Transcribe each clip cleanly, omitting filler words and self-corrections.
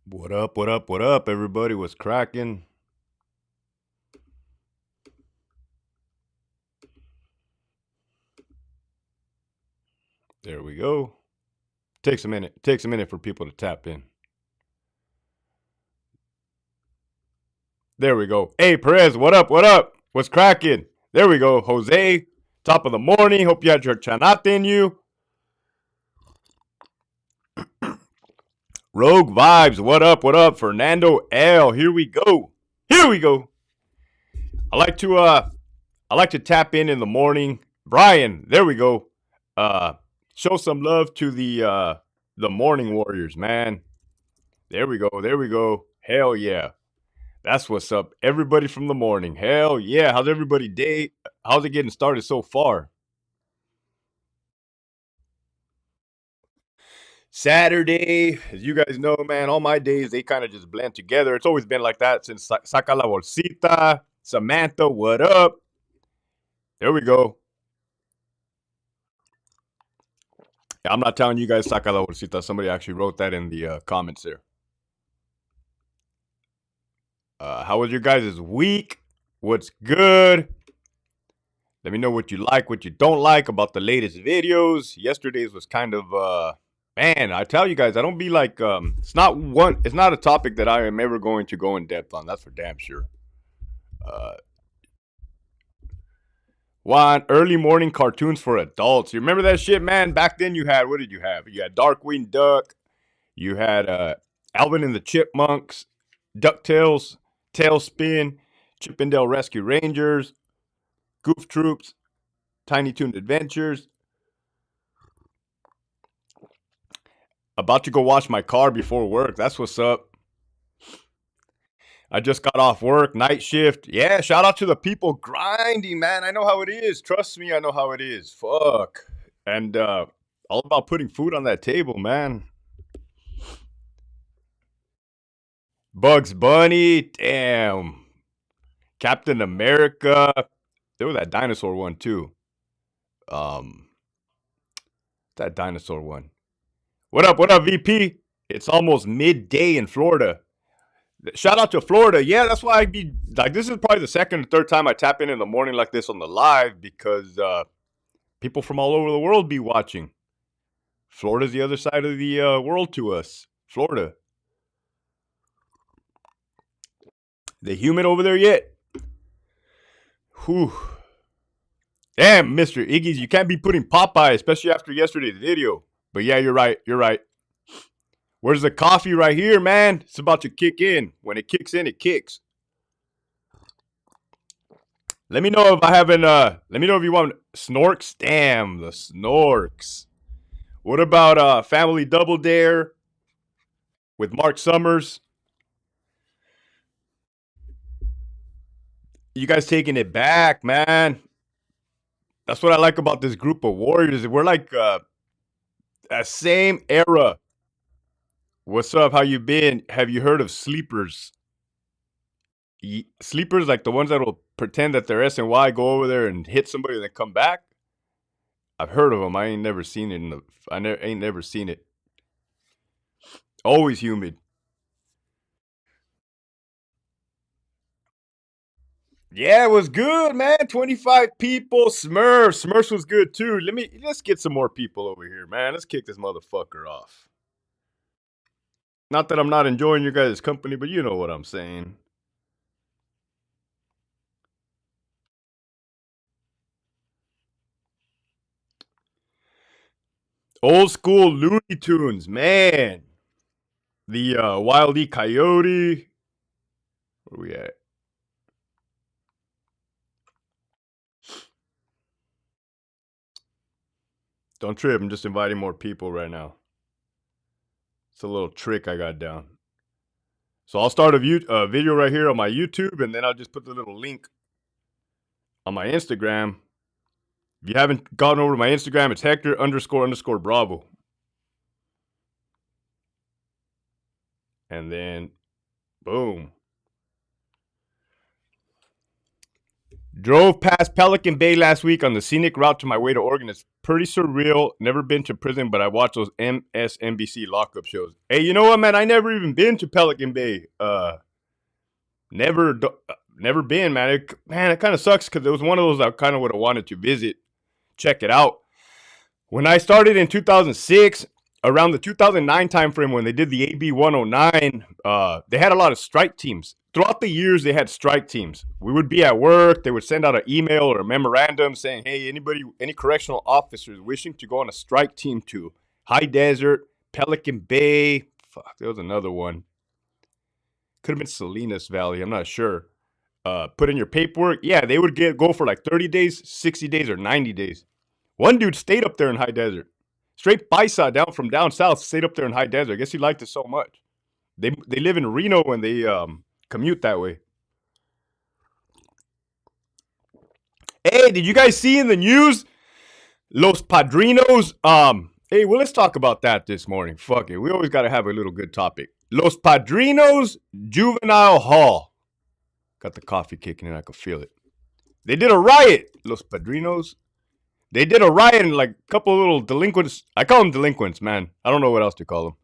What up, what up, what up, everybody? What's cracking? There we go. Takes a minute. Takes a minute for people to tap in. There we go. Hey, Perez, what up, what up? What's cracking? There we go. Jose, top of the morning. Hope you had your chanate in you. Rogue Vibes, what up, what up? Fernando L, here we go. Here we go. I like to tap in the morning. Brian, there we go. Uh Show some love to the morning warriors, man. There we go. There we go. Hell yeah. That's what's up. Everybody from the morning. Hell yeah. How's everybody day? How's it getting started so far? Saturday, as you guys know, man, all my days they kind of just blend together. It's always been like that since Saca la Bolsita. Samantha, what up? There we go. I'm not telling you guys Saca la Bolsita. Somebody actually wrote that in the comments there. How was your guys' week? What's good? Let me know what you like, what you don't like about the latest videos. Yesterday's was kind of man, I tell you guys, I don't be like it's not a topic that I am ever going to go in depth on. That's for damn sure. Uh One early morning cartoons for adults. You remember that shit, man? Back then you had what did you have? You had Darkwing Duck, you had Alvin and the Chipmunks, DuckTales, Tailspin, Chippendale Rescue Rangers, Goof Troops, Tiny Toon Adventures. About to go wash my car before work. That's what's up. I just got off work, night shift. Yeah, shout out to the people grinding, man. I know how it is. Trust me, I know how it is. Fuck. And all about putting food on that table, man. Bugs Bunny, damn. Captain America. There was that dinosaur one too. Um, that dinosaur one. What up, VP? It's almost midday in Florida. Shout out to Florida. Yeah, that's why I be like, this is probably the second or third time I tap in the morning like this on the live because people from all over the world be watching. Florida's the other side of the world to us. Florida. They humid over there yet? Whew. Damn, Mr. Iggy's, you can't be putting Popeye, especially after yesterday's video. But yeah, you're right. You're right. Where's the coffee right here, man? It's about to kick in. When it kicks in, it kicks. Let me know if I haven't let me know if you want snorks. Damn, the snorks. What about Family Double Dare with Mark Summers? You guys taking it back, man. That's what I like about this group of warriors. We're like that same era. What's up? How you been? Have you heard of sleepers? Sleepers, like the ones that will pretend that they're SNY, go over there and hit somebody and then come back. I've heard of them. I ain't never seen it. Ain't never seen it. Always humid. Yeah, it was good, man. 25 people. Smurfs was good too. Let's get some more people over here, man. Let's kick this motherfucker off. Not that I'm not enjoying your guys' company, but you know what I'm saying. Old school Looney Tunes, man. The Wile E. Coyote. Where we at? Don't trip. I'm just inviting more people right now. It's a little trick I got down. So I'll start a video right here on my YouTube, and then I'll just put the little link on my Instagram. If you haven't gotten over to my Instagram, it's Hector __ Bravo. And then, boom. Drove past Pelican Bay last week on the scenic route to my way to Oregon. It's pretty surreal. Never been to prison, but I watched those MSNBC lockup shows. Hey, you know what, man? I never even been to Pelican Bay. Never, never been, man. It kind of sucks because it was one of those I kind of would have wanted to visit, check it out. When I started in 2006, around the 2009 timeframe when they did the AB 109, they had a lot of strike teams. Throughout the years, they had strike teams. We would be at work. They would send out an email or a memorandum saying, hey, any correctional officers wishing to go on a strike team to High Desert, Pelican Bay. Fuck, there was another one. Could have been Salinas Valley. I'm not sure. Put in your paperwork. Yeah, they would go for like 30 days, 60 days, or 90 days. One dude stayed up there in High Desert. Straight paisa down from down south, stayed up there in High Desert. I guess he liked it so much. They live in Reno and they commute that way. Hey, did you guys see in the news? Los Padrinos. Hey, well, let's talk about that this morning. Fuck it. We always got to have a little good topic. Los Padrinos Juvenile Hall. Got the coffee kicking in. I could feel it. They did a riot. Los Padrinos. They did a riot and like a couple of little delinquents. I call them delinquents, man. I don't know what else to call them.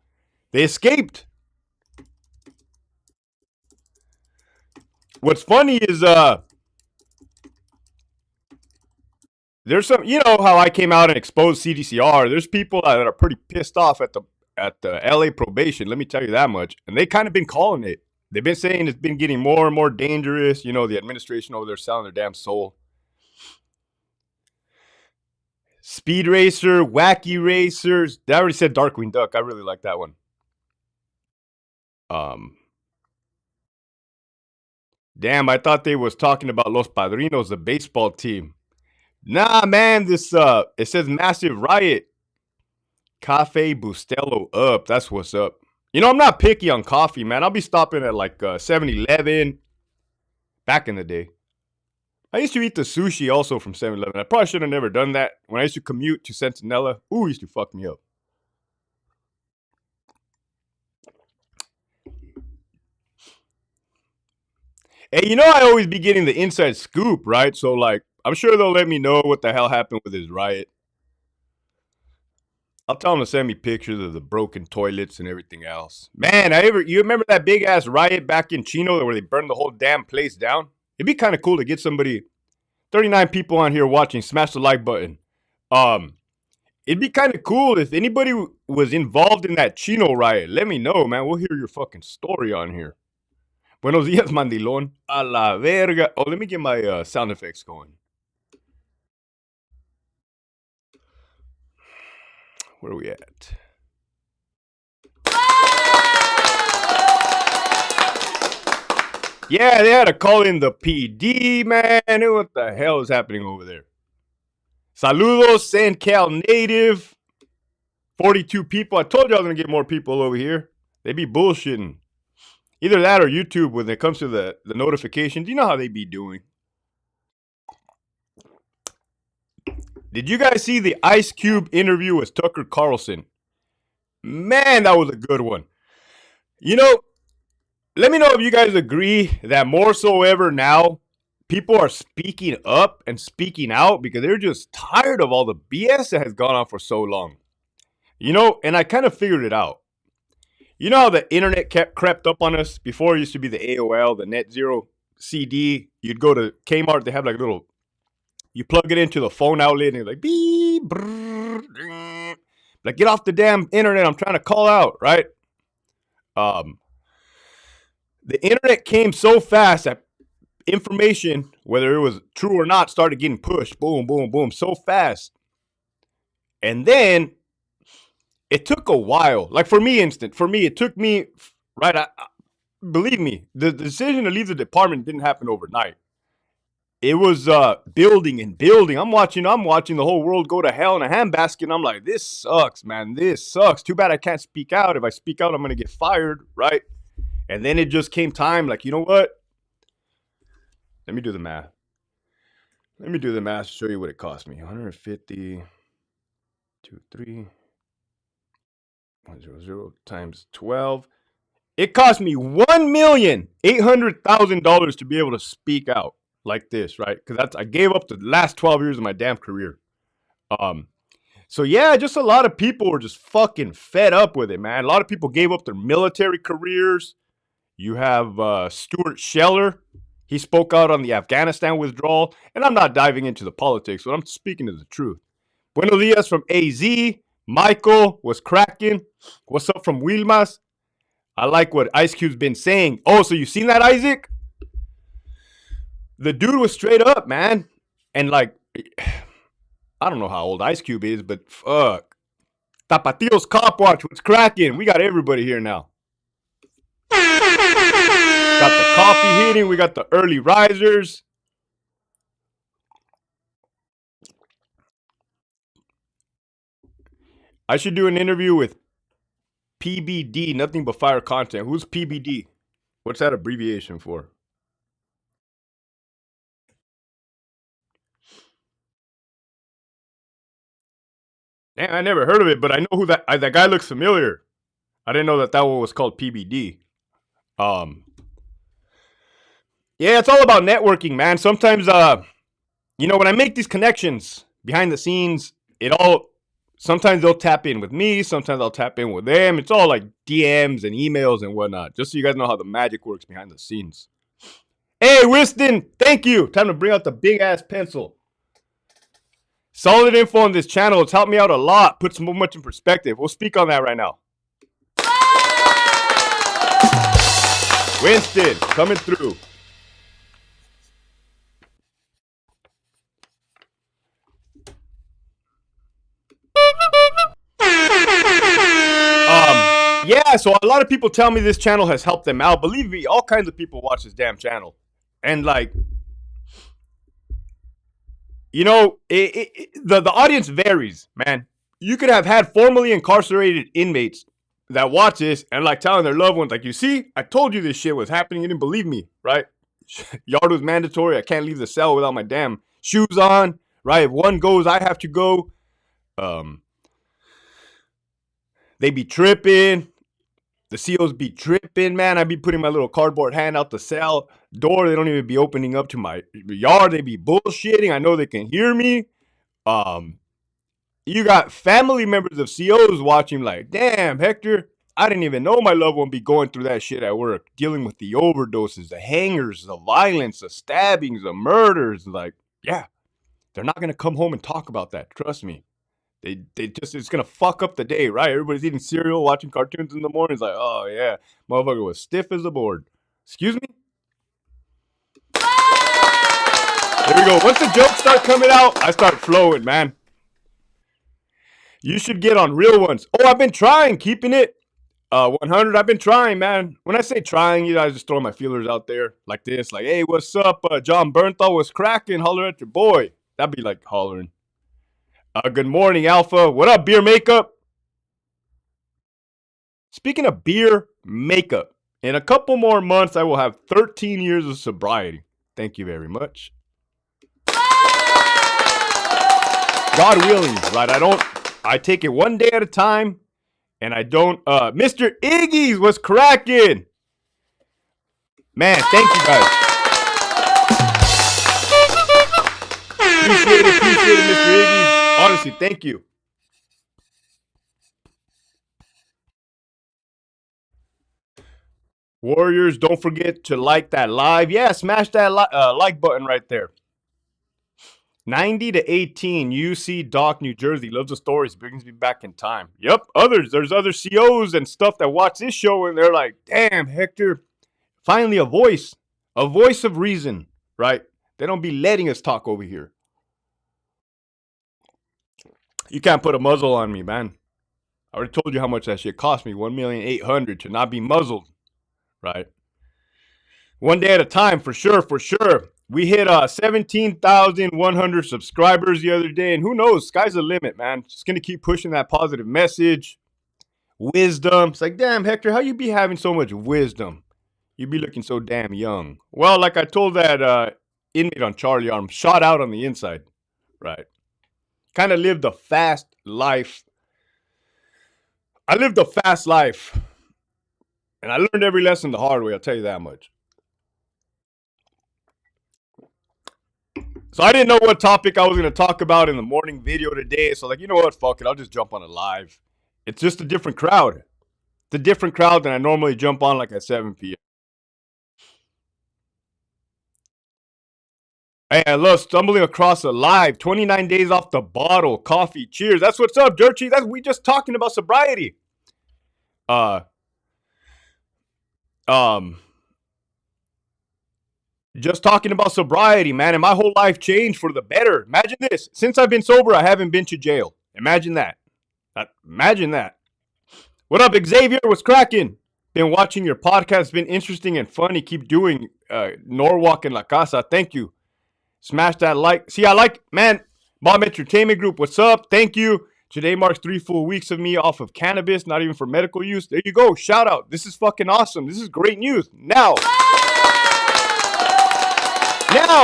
They escaped. What's funny is there's some, you know how I came out and exposed CDCR. There's people that are pretty pissed off at the LA probation. Let me tell you that much. And they kind of been calling it. They've been saying it's been getting more and more dangerous. You know, the administration over there selling their damn soul. Speed Racer, Wacky Racers. They already said Darkwing Duck. I really like that one. Damn, I thought they was talking about Los Padrinos, the baseball team. Nah, man, this it says massive riot. Cafe Bustelo up. That's what's up. You know, I'm not picky on coffee, man. I'll be stopping at like 7-Eleven. Back in the day. I used to eat the sushi also from 7-Eleven. I probably should have never done that. When I used to commute to Centinela, ooh, it used to fuck me up. Hey, you know I always be getting the inside scoop, right? So, like, I'm sure they'll let me know what the hell happened with this riot. I'll tell them to send me pictures of the broken toilets and everything else. Man, you remember that big ass riot back in Chino where they burned the whole damn place down? It'd be kind of cool to get somebody, 39 people on here watching, smash the like button. It'd be kind of cool if anybody was involved in that Chino riot. Let me know, man. We'll hear your fucking story on here. Buenos dias, mandilón. A la verga. Oh, let me get my sound effects going. Where are we at? Yeah, they had to call in the PD, man. What the hell is happening over there? Saludos, San Cal native. 42 people. I told you I was going to get more people over here. They be bullshitting. Either that or YouTube when it comes to the notifications. You know how they be doing. Did you guys see the Ice Cube interview with Tucker Carlson? Man, that was a good one. You know, let me know if you guys agree that more so ever now, people are speaking up and speaking out because they're just tired of all the BS that has gone on for so long. You know, and I kind of figured it out. You know how the internet crept up on us? Before it used to be the AOL, the Net Zero CD. You'd go to Kmart, they have like little, you plug it into the phone outlet and it's like, beep, brrr, like, get off the damn internet, I'm trying to call out, right? The internet came so fast that information, whether it was true or not, started getting pushed. Boom, boom, boom, so fast. And then it took a while. Like for me, it took me, right? Believe me, the decision to leave the department didn't happen overnight. It was building and building. I'm watching the whole world go to hell in a handbasket. And I'm like, this sucks, man. This sucks. Too bad I can't speak out. If I speak out, I'm going to get fired, right? And then it just came time, like, you know what? Let me do the math. To show you what it cost me. 150, 23, 100 times 12. It cost me $1,800,000 to be able to speak out. like this, right? Because I gave up the last 12 years of my damn career. So yeah, just a lot of people were just fucking fed up with it, man. A lot of people gave up their military careers. You have Stuart Scheller. He spoke out on the Afghanistan withdrawal, and I'm not diving into the politics, but I'm speaking to the truth. Buenos dias from AZ. Michael was cracking. What's up from Wilmas? I like what Ice Cube's been saying. Oh, so you seen that, Isaac? The dude was straight up, man. And like, I don't know how old Ice Cube is, but fuck. Tapatio's Cop Watch, what's cracking? We got everybody here now. Got the coffee hitting. We got the early risers. I should do an interview with PBD, nothing but fire content. Who's PBD? What's that abbreviation for? Damn, I never heard of it, but I know who that guy looks familiar. I didn't know that one was called PBD. Yeah, it's all about networking, man. Sometimes, when I make these connections behind the scenes, sometimes they'll tap in with me, sometimes I'll tap in with them. It's all like DMs and emails and whatnot, just so you guys know how the magic works behind the scenes. Hey, Wiston, thank you. Time to bring out the big ass pencil. Solid info on this channel. It's helped me out a lot. Puts so much in perspective. We'll speak on that right now. Winston, coming through. Yeah, so a lot of people tell me this channel has helped them out. Believe me, all kinds of people watch this damn channel. And like, the audience varies, man. You could have had formerly incarcerated inmates that watch this and like telling their loved ones, like, you see, I told you this shit was happening. You didn't believe me, right? Yard was mandatory. I can't leave the cell without my damn shoes on, right? If one goes, I have to go. They be tripping. The COs be tripping, man. I be putting my little cardboard hand out the cell door. They don't even be opening up to my yard. They be bullshitting. I know they can hear me. You got family members of COs watching like, damn, Hector, I didn't even know my loved one be going through that shit at work, dealing with the overdoses, the hangers, the violence, the stabbings, the murders. Like, yeah, they're not going to come home and talk about that. Trust me. It's going to fuck up the day, right? Everybody's eating cereal, watching cartoons in the morning. It's like, oh, yeah, motherfucker was stiff as a board. Excuse me? There we go. Once the jokes start coming out, I start flowing, man. You should get on real ones. Oh, I've been trying, keeping it 100. I've been trying, man. When I say trying, I just throw my feelers out there like this. Like, hey, what's up? John Bernthal was cracking. Holler at your boy. That'd be like hollering. Good morning, Alpha. What up, beer makeup? Speaking of beer makeup, in a couple more months, I will have 13 years of sobriety. Thank you very much. God willing, right? I take it one day at a time, and I don't. Mr. Iggy's was cracking. Man, thank you guys. Appreciate it, Mr. Iggy's. Honestly, thank you. Warriors, don't forget to like that live. Yeah, smash that like button right there. 90 to 18, UC Dock, New Jersey. Loves the stories. Brings me back in time. Yep, there's other COs and stuff that watch this show, and they're like, damn, Hector, finally a voice of reason, right? They don't be letting us talk over here. You can't put a muzzle on me, man. I already told you how much that shit cost me. $1,800,000 to not be muzzled, right? One day at a time, for sure. We hit 17,100 subscribers the other day, and who knows? Sky's the limit, man. Just gonna keep pushing that positive message, wisdom. It's like, damn, Hector, how you be having so much wisdom? You be looking so damn young. Well, like I told that inmate on Charlie Arm, shot out on the inside, right? Kind of lived a fast life. I lived a fast life, and I learned every lesson the hard way. I'll tell you that much. So I didn't know what topic I was going to talk about in the morning video today. So like, you know what? Fuck it. I'll just jump on a live. It's just a different crowd. It's a different crowd than I normally jump on like at 7 p.m. Hey, I love stumbling across a live. 29 days off the bottle. Coffee. Cheers. That's what's up, Dirty. That's we just talking about sobriety. Uh um just talking about sobriety, man, and my whole life changed for the better. Imagine this. Since I've been sober, I haven't been to jail. Imagine that. Imagine that. What up, Xavier? What's cracking? Been watching your podcast. It's been interesting and funny. Keep doing Norwalk and La Casa. Thank you. Smash that like. See, I like, man, Mom Entertainment Group. What's up? Thank you. Today marks 3 full weeks of me off of cannabis, not even for medical use. There you go. Shout out. This is fucking awesome. This is great news. Now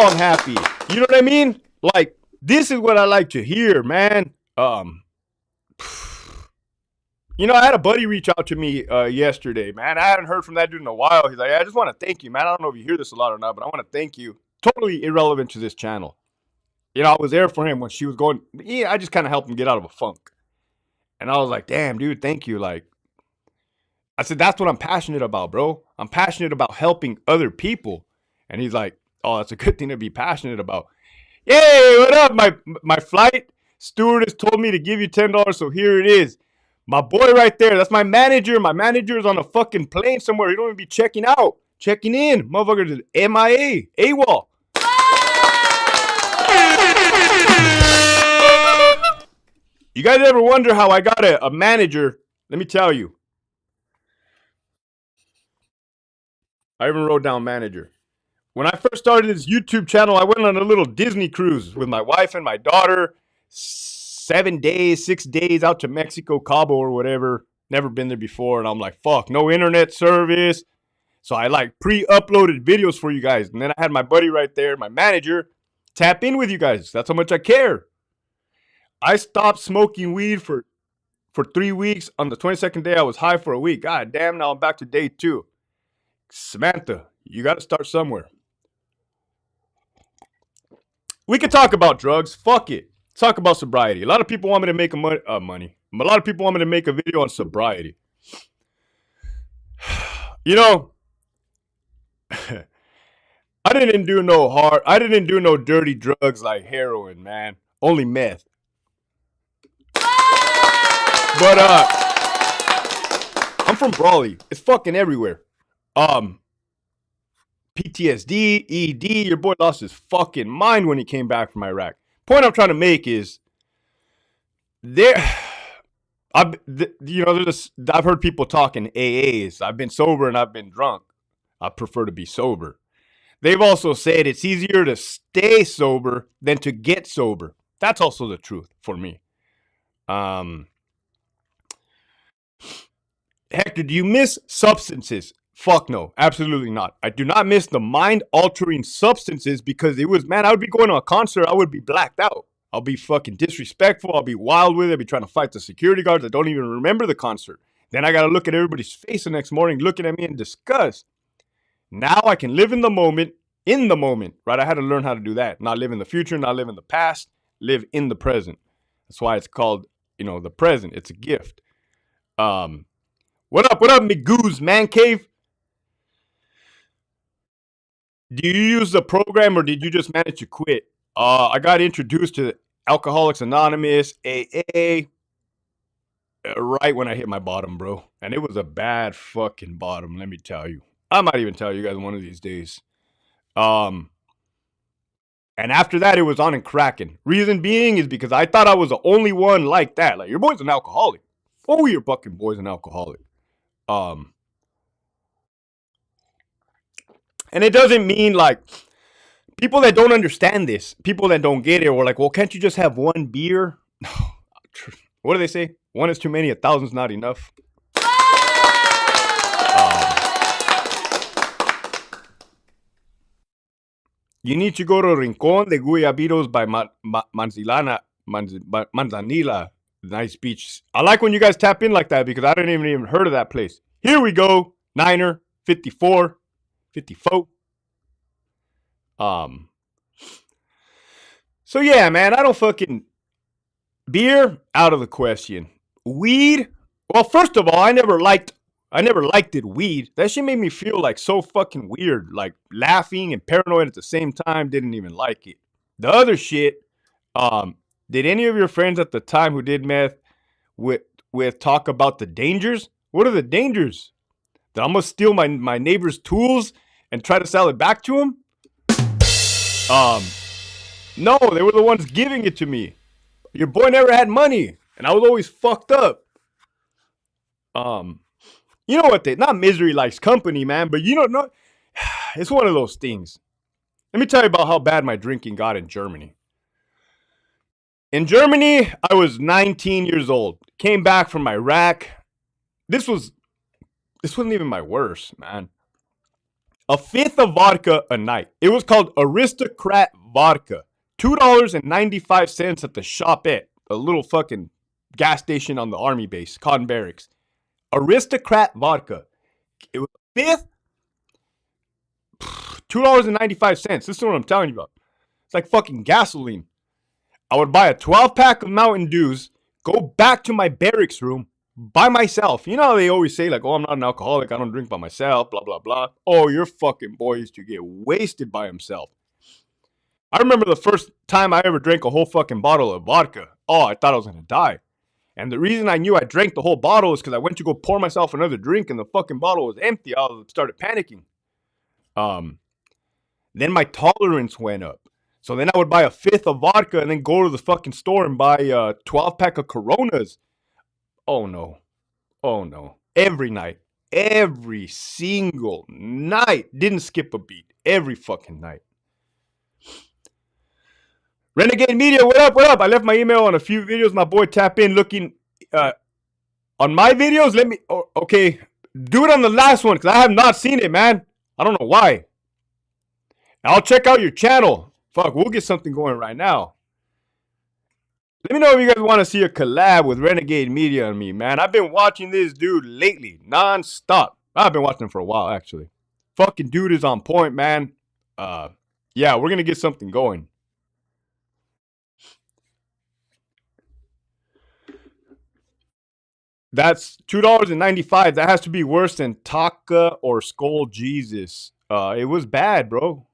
I'm happy. You know what I mean? Like, this is what I like to hear, man. You know, I had a buddy reach out to me yesterday, man. I hadn't heard from that dude in a while. He's like, I just want to thank you, man. I don't know if you hear this a lot or not, but I want to thank you. Totally irrelevant to this channel. You know, I was there for him when she was going. Yeah, I just kind of helped him get out of a funk. And I was like, damn, dude, thank you. Like, I said, that's what I'm passionate about, bro. I'm passionate about helping other people. And he's like, oh, that's a good thing to be passionate about. Yay, what up? My flight stewardess told me to give you $10, so here it is. My boy right there, that's my manager. My manager is on a fucking plane somewhere. He don't even be checking out. Checking in. Motherfucker is MIA. AWOL. You guys ever wonder how I got a manager? Let me tell you. I even wrote down manager. When I first started this YouTube channel, I went on a little Disney cruise with my wife and my daughter. 7 days, 6 days out to Mexico, Cabo or whatever. Never been there before. And I'm like, fuck, no internet service. So I like pre-uploaded videos for you guys. And then I had my buddy right there, my manager, tap in with you guys. That's how much I care. I stopped smoking weed for 3 weeks. On the 22nd day, I was high for a week. God damn, now I'm back to day 2. Samantha, you got to start somewhere. We could talk about drugs. Fuck it. Let's talk about sobriety. A lot of people want me to make money. A lot of people want me to make a video on sobriety. You know, I didn't do no dirty drugs like heroin, man. Only meth. But I'm from Parole. It's fucking everywhere. PTSD, ED. Your boy lost his fucking mind when he came back from Iraq. Point I'm trying to make is I've heard people talking AAs. I've been sober and I've been drunk. I prefer to be sober. They've also said it's easier to stay sober than to get sober. That's also the truth for me. Hector, do you miss substances? Fuck no, absolutely not. I do not miss the mind-altering substances because it was, man, I would be going to a concert, I would be blacked out. I'll be fucking disrespectful, I'll be wild with it, I'll be trying to fight the security guards that don't even remember the concert. Then I got to look at everybody's face the next morning looking at me in disgust. Now I can live in the moment, right? I had to learn how to do that. Not live in the future, not live in the past, live in the present. That's why it's called, the present. It's a gift. What up, McGoo's Man Cave? Do you use the program or did you just manage to quit? I got introduced to Alcoholics Anonymous, AA, right when I hit my bottom, bro. And it was a bad fucking bottom, let me tell you. I might even tell you guys one of these days. And after that, it was on and cracking. Reason being is because I thought I was the only one like that. Like, your boy's an alcoholic. Oh, your fucking boy's an alcoholic. And it doesn't mean like people that don't understand this, people that don't get it, or like, well, can't you just have one beer? What do they say? One is too many, 1,000's not enough. You need to go to Rincon de Guayabitos by Manzanilla. Nice beach. I like when you guys tap in like that because I didn't even heard of that place. Here we go. Niner, 54. So yeah, man, I don't fucking beer out of the question. Weed. Well, first of all, I never liked it. Weed. That shit made me feel like so fucking weird, like laughing and paranoid at the same time. Didn't even like it. The other shit. Um, did any of your friends at the time who did meth with talk about the dangers? What are the dangers? That I'm gonna steal my neighbor's tools and try to sell it back to him? Um, no, they were the ones giving it to me. Your boy never had money, and I was always fucked up. Um, you know what? Not misery likes company, man. But you don't know. It's one of those things. Let me tell you about how bad my drinking got in Germany. In Germany, I was 19 years old. Came back from Iraq. This wasn't even my worst, man. A fifth of vodka a night. It was called Aristocrat Vodka. $2.95 at the shopette, a little fucking gas station on the army base, Cotton Barracks. Aristocrat Vodka. It was a fifth. $2.95. This is what I'm telling you about. It's like fucking gasoline. I would buy a 12 pack of Mountain Dews, go back to my barracks room by myself. You know how they always say, like, oh, I'm not an alcoholic, I don't drink by myself, blah, blah, blah. Oh, your fucking boy used to get wasted by himself. I remember the first time I ever drank a whole fucking bottle of vodka. Oh, I thought I was gonna die. And the reason I knew I drank the whole bottle is because I went to go pour myself another drink and the fucking bottle was empty. I started panicking. Then my tolerance went up. So then I would buy a fifth of vodka and then go to the fucking store and buy a 12 pack of Coronas. Oh no. Oh no. Every night. Every single night. Didn't skip a beat. Every fucking night. Renegade Media, what up, what up? I left my email on a few videos. My boy tap in looking on my videos. Let me, okay. Do it on the last one because I have not seen it, man. I don't know why. I'll check out your channel. Fuck, we'll get something going right now. Let me know if you guys want to see a collab with Renegade Media and me, man. I've been watching this dude lately, non-stop. I've been watching him for a while, actually. Fucking dude is on point, man. Yeah, we're going to get something going. That's $2.95. That has to be worse than Taka or Skull Jesus. It was bad, bro.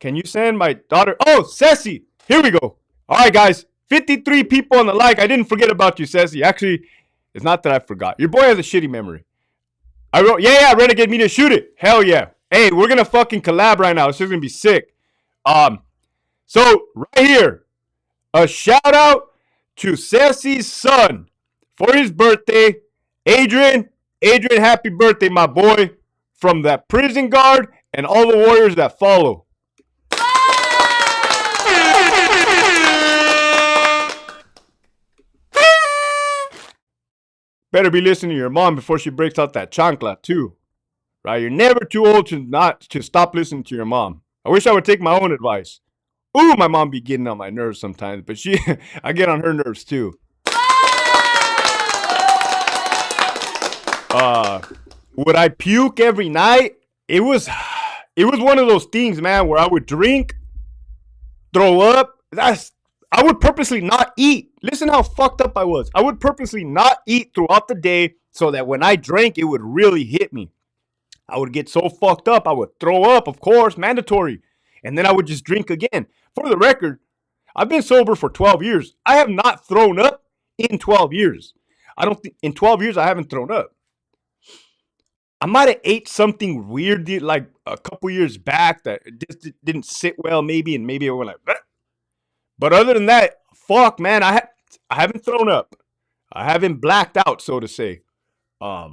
Can you send my daughter? Oh, Ceci. Here we go. All right, guys. 53 people on the like. I didn't forget about you, Ceci. Actually, it's not that I forgot. Your boy has a shitty memory. I wrote, yeah, Renegade Media, shoot it. Hell yeah. Hey, we're going to fucking collab right now. This is going to be sick. So, right here, a shout out to Ceci's son for his birthday. Adrian, happy birthday, my boy. From that prison guard and all the warriors that follow. Better be listening to your mom before she breaks out that chancla too. Right? You're never too old to stop listening to your mom. I wish I would take my own advice. Ooh, my mom be getting on my nerves sometimes, but I get on her nerves too. Would I puke every night? It was one of those things, man, where I would drink, throw up. I would purposely not eat. Listen how fucked up I was. I would purposely not eat throughout the day so that when I drank, it would really hit me. I would get so fucked up, I would throw up, of course, mandatory. And then I would just drink again. For the record, I've been sober for 12 years. I have not thrown up in 12 years. I don't think in 12 years I haven't thrown up. I might have ate something weird like a couple years back that just didn't sit well, maybe, and maybe I went like, bleh. But other than that, fuck, man, I haven't thrown up. I haven't blacked out, so to say. I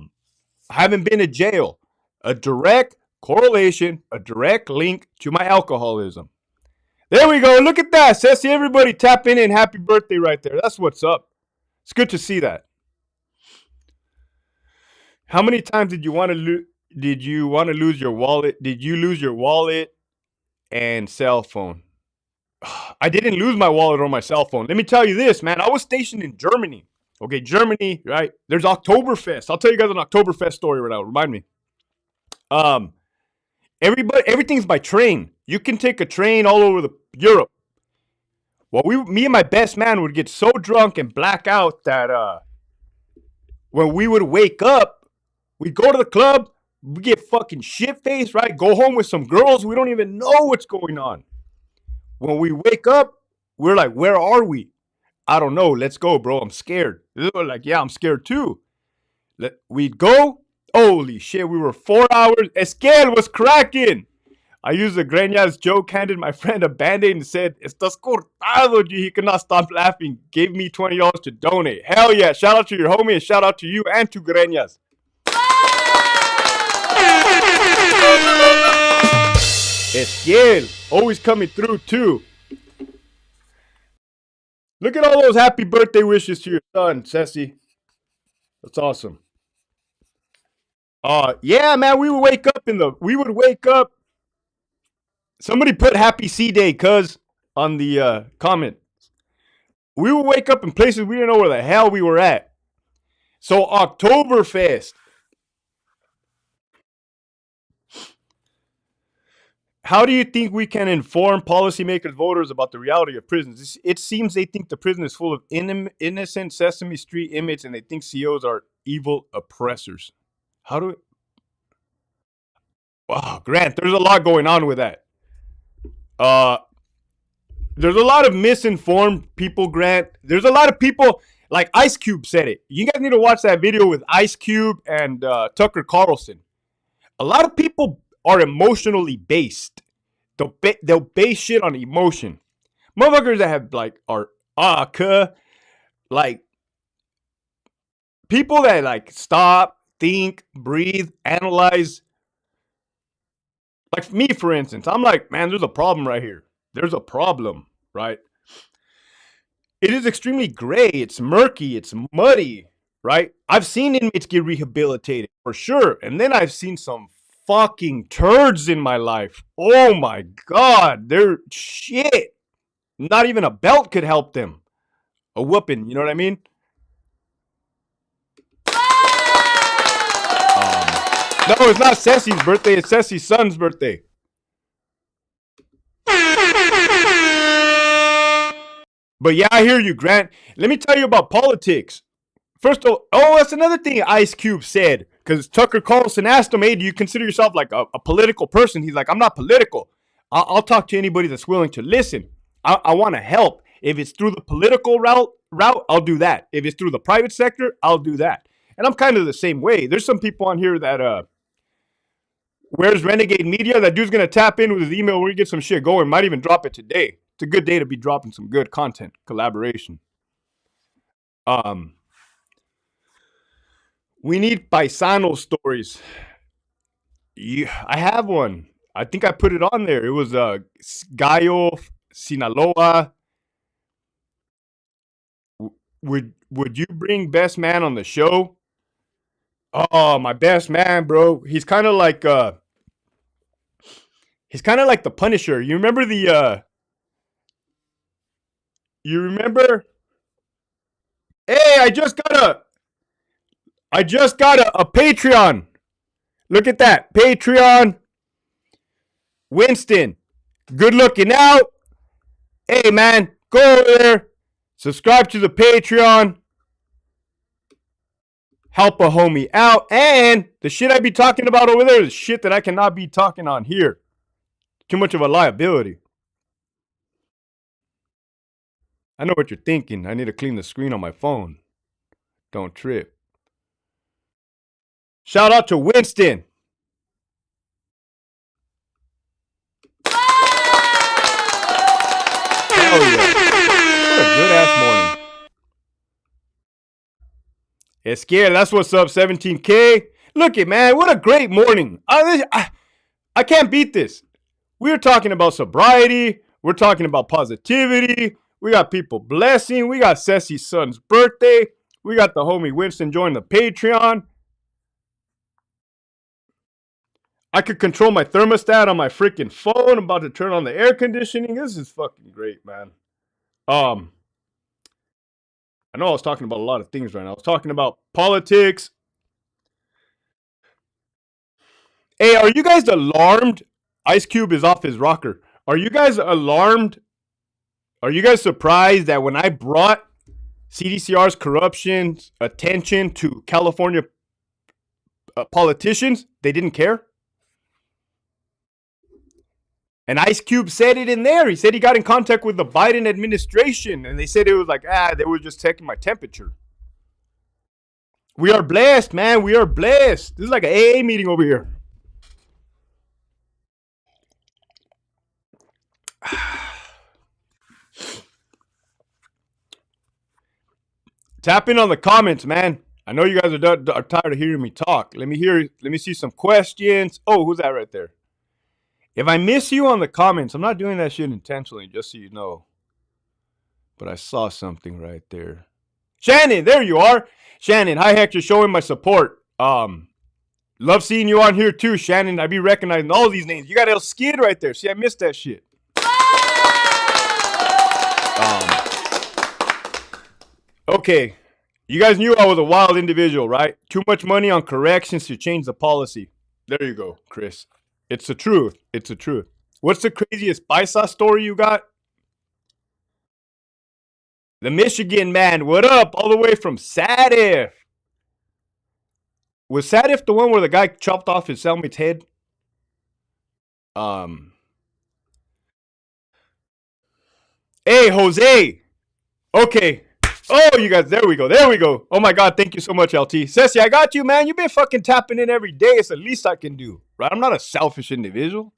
haven't been to jail. A direct correlation, a direct link to my alcoholism. There we go. Look at that. Says everybody tap in and happy birthday right there. That's what's up. It's good to see that. How many times did you want to lose your wallet? Did you lose your wallet and cell phone? I didn't lose my wallet or my cell phone. Let me tell you this, man. I was stationed in Germany. Okay, Germany, right? There's Oktoberfest. I'll tell you guys an Oktoberfest story right now. Remind me. Everything's by train. You can take a train all over Europe. Well, me and my best man would get so drunk and black out that when we would wake up, we'd go to the club, we get fucking shit faced, right? Go home with some girls, we don't even know what's going on. When we wake up, we're like, where are we? I don't know. Let's go, bro. I'm scared. We're like, yeah, I'm scared too. We'd go. Holy shit, we were 4 hours. Esquel was cracking. I used a Greñas joke, handed my friend a band-aid and said, Estás cortado, G. He could not stop laughing. Gave me $20 to donate. Hell yeah. Shout out to your homie and shout out to you and to Greñas. Esquiel, always coming through too. Look at all those happy birthday wishes to your son, Ceci. That's awesome. Yeah, man, we would wake up. Somebody put happy C day, cuz, on the comment. We would wake up in places we didn't know where the hell we were at. So Oktoberfest. How do you think we can inform policymakers, voters about the reality of prisons? It seems they think the prison is full of innocent Sesame Street inmates and they think COs are evil oppressors. How do we... Wow, Grant, there's a lot going on with that. There's a lot of misinformed people, Grant. There's a lot of people, like Ice Cube said it. You guys need to watch that video with Ice Cube and Tucker Carlson. A lot of people are emotionally based. They'll base shit on emotion. Motherfuckers that have like people that like stop, think, breathe, analyze. Like me, for instance, I'm like, man, there's a problem right here. There's a problem, right? It is extremely gray. It's murky. It's muddy, right? I've seen inmates get rehabilitated for sure. And then I've seen some fucking turds in my life. Oh my God. They're shit. Not even a belt could help them. A whooping, you know what I mean? No, it's not Ceci's birthday. It's Ceci's son's birthday. But yeah, I hear you, Grant. Let me tell you about politics. First of all, that's another thing Ice Cube said. Because Tucker Carlson asked him, hey, do you consider yourself like a political person? He's like, I'm not political. I'll talk to anybody that's willing to listen. I want to help. If it's through the political route, I'll do that. If it's through the private sector, I'll do that. And I'm kind of the same way. There's some people on here that where's Renegade Media? That dude's going to tap in with his email where he gets some shit going. Might even drop it today. It's a good day to be dropping some good content, collaboration. We need paisano stories. Yeah, I have one. I think I put it on there. It was Gallo, Sinaloa. Would you bring best man on the show? Oh, my best man, bro. He's kind of like the Punisher. You remember the you remember? Hey, I just got a Patreon. Look at that. Patreon. Winston. Good looking out. Hey, man. Go over there. Subscribe to the Patreon. Help a homie out. And the shit I be talking about over there is shit that I cannot be talking on here. Too much of a liability. I know what you're thinking. I need to clean the screen on my phone. Don't trip. Shout out to Winston. Hell yeah. What a good ass morning. Esquiel, that's what's up, 17K. Look it, man. What a great morning. I can't beat this. We're talking about sobriety. We're talking about positivity. We got people blessing. We got Ceci's son's birthday. We got the homie Winston join the Patreon. I could control my thermostat on my freaking phone. I'm about to turn on the air conditioning. This is fucking great, man. I know I was talking about a lot of things right now. I was talking about politics. Hey, are you guys alarmed? Ice Cube is off his rocker. Are you guys alarmed Are you guys surprised that when I brought CDCR's corruption attention to California politicians, they didn't care? And Ice Cube said it in there. He said he got in contact with the Biden administration, and they said it was like, they were just checking my temperature. We are blessed, man. We are blessed. This is like an AA meeting over here. Tap in on the comments, man. I know you guys are tired of hearing me talk. Let me see some questions. Oh, who's that right there? If I miss you on the comments, I'm not doing that shit intentionally, just so you know. But I saw something right there. Shannon, there you are. Shannon, hi Hector, showing my support. Love seeing you on here too, Shannon. I be recognizing all these names. You got El Skid right there. See, I missed that shit. Okay. You guys knew I was a wild individual, right? Too much money on corrections to change the policy. There you go, Chris. It's the truth. It's the truth. What's the craziest Paisa story you got? The Michigan man. What up? All the way from Sadif. Was Sadif the one where the guy chopped off his cellmate's head? Hey, Jose. Okay. Oh, you guys, there we go. There we go. Oh my God, thank you so much, LT. Ceci, I got you, man. You've been fucking tapping in every day. It's the least I can do, right? I'm not a selfish individual.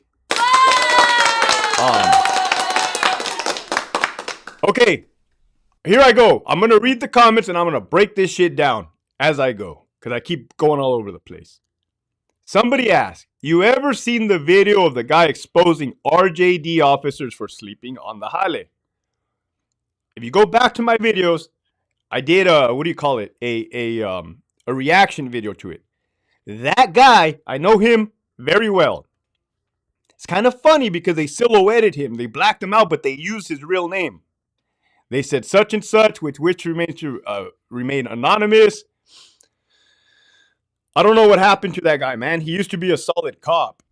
Okay, here I go. I'm going to read the comments and I'm going to break this shit down as I go because I keep going all over the place. Somebody asked, you ever seen the video of the guy exposing RJD officers for sleeping on the Jale? If you go back to my videos, I did a reaction video to it. That guy, I know him very well. It's kind of funny because they silhouetted him. They blacked him out, but they used his real name. They said such and such, which remains to remain anonymous. I don't know what happened to that guy, man. He used to be a solid cop.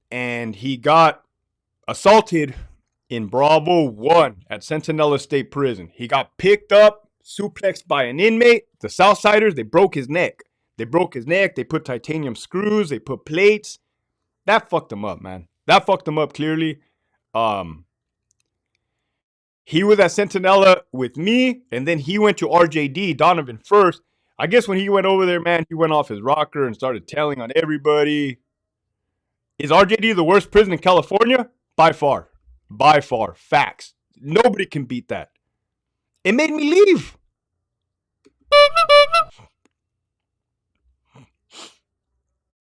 And he got assaulted in Bravo 1 at Centinela State Prison. He got picked up, suplexed by an inmate. The Southsiders, they broke his neck. They put titanium screws. They put plates. That fucked him up, man. That fucked him up clearly. He was at Centinela with me, and then he went to RJD, Donovan first. I guess when he went over there, man, he went off his rocker and started telling on everybody. Is RJD the worst prison in California? By far. Facts. Nobody can beat that. It made me leave.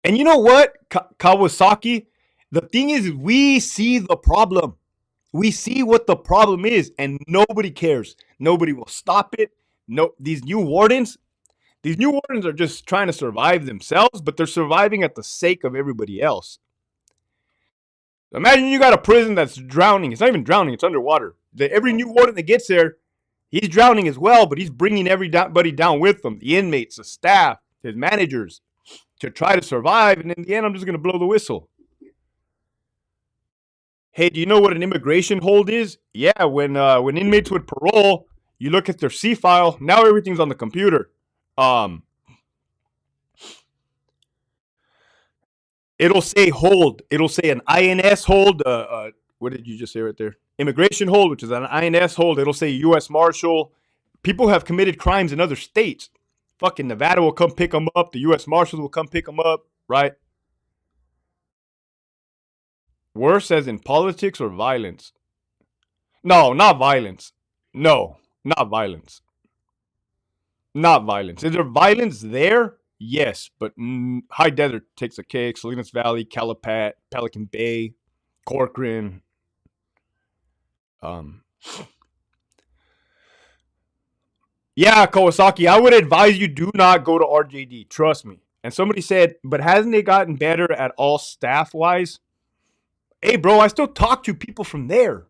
And you know what, Kawasaki? The thing is, we see the problem. We see what the problem is, and nobody cares. Nobody will stop it. No, these new wardens are just trying to survive themselves, but they're surviving at the sake of everybody else. Imagine you got a prison that's drowning. It's not even drowning. It's underwater. Every new warden that gets there, he's drowning as well, but he's bringing everybody down with him. The inmates, the staff, his managers, to try to survive. And in the end, I'm just going to blow the whistle. Hey, do you know what an immigration hold is? Yeah, when inmates with parole, you look at their C file. Now everything's on the computer. It'll say hold. It'll say an INS hold. What did you just say right there? Immigration hold, which is an INS hold. It'll say U.S. Marshal. People have committed crimes in other states. Fucking Nevada will come pick them up. The U.S. Marshals will come pick them up, right? Worse as in politics or violence? No, not violence. No, not violence. Not violence. Is there violence there? Yes, but High Desert takes a cake. Salinas Valley, Calipat, Pelican Bay, Corcoran. Yeah, Kawasaki, I would advise you do not go to RJD. Trust me. And somebody said, but hasn't it gotten better at all staff-wise? Hey, bro, I still talk to people from there.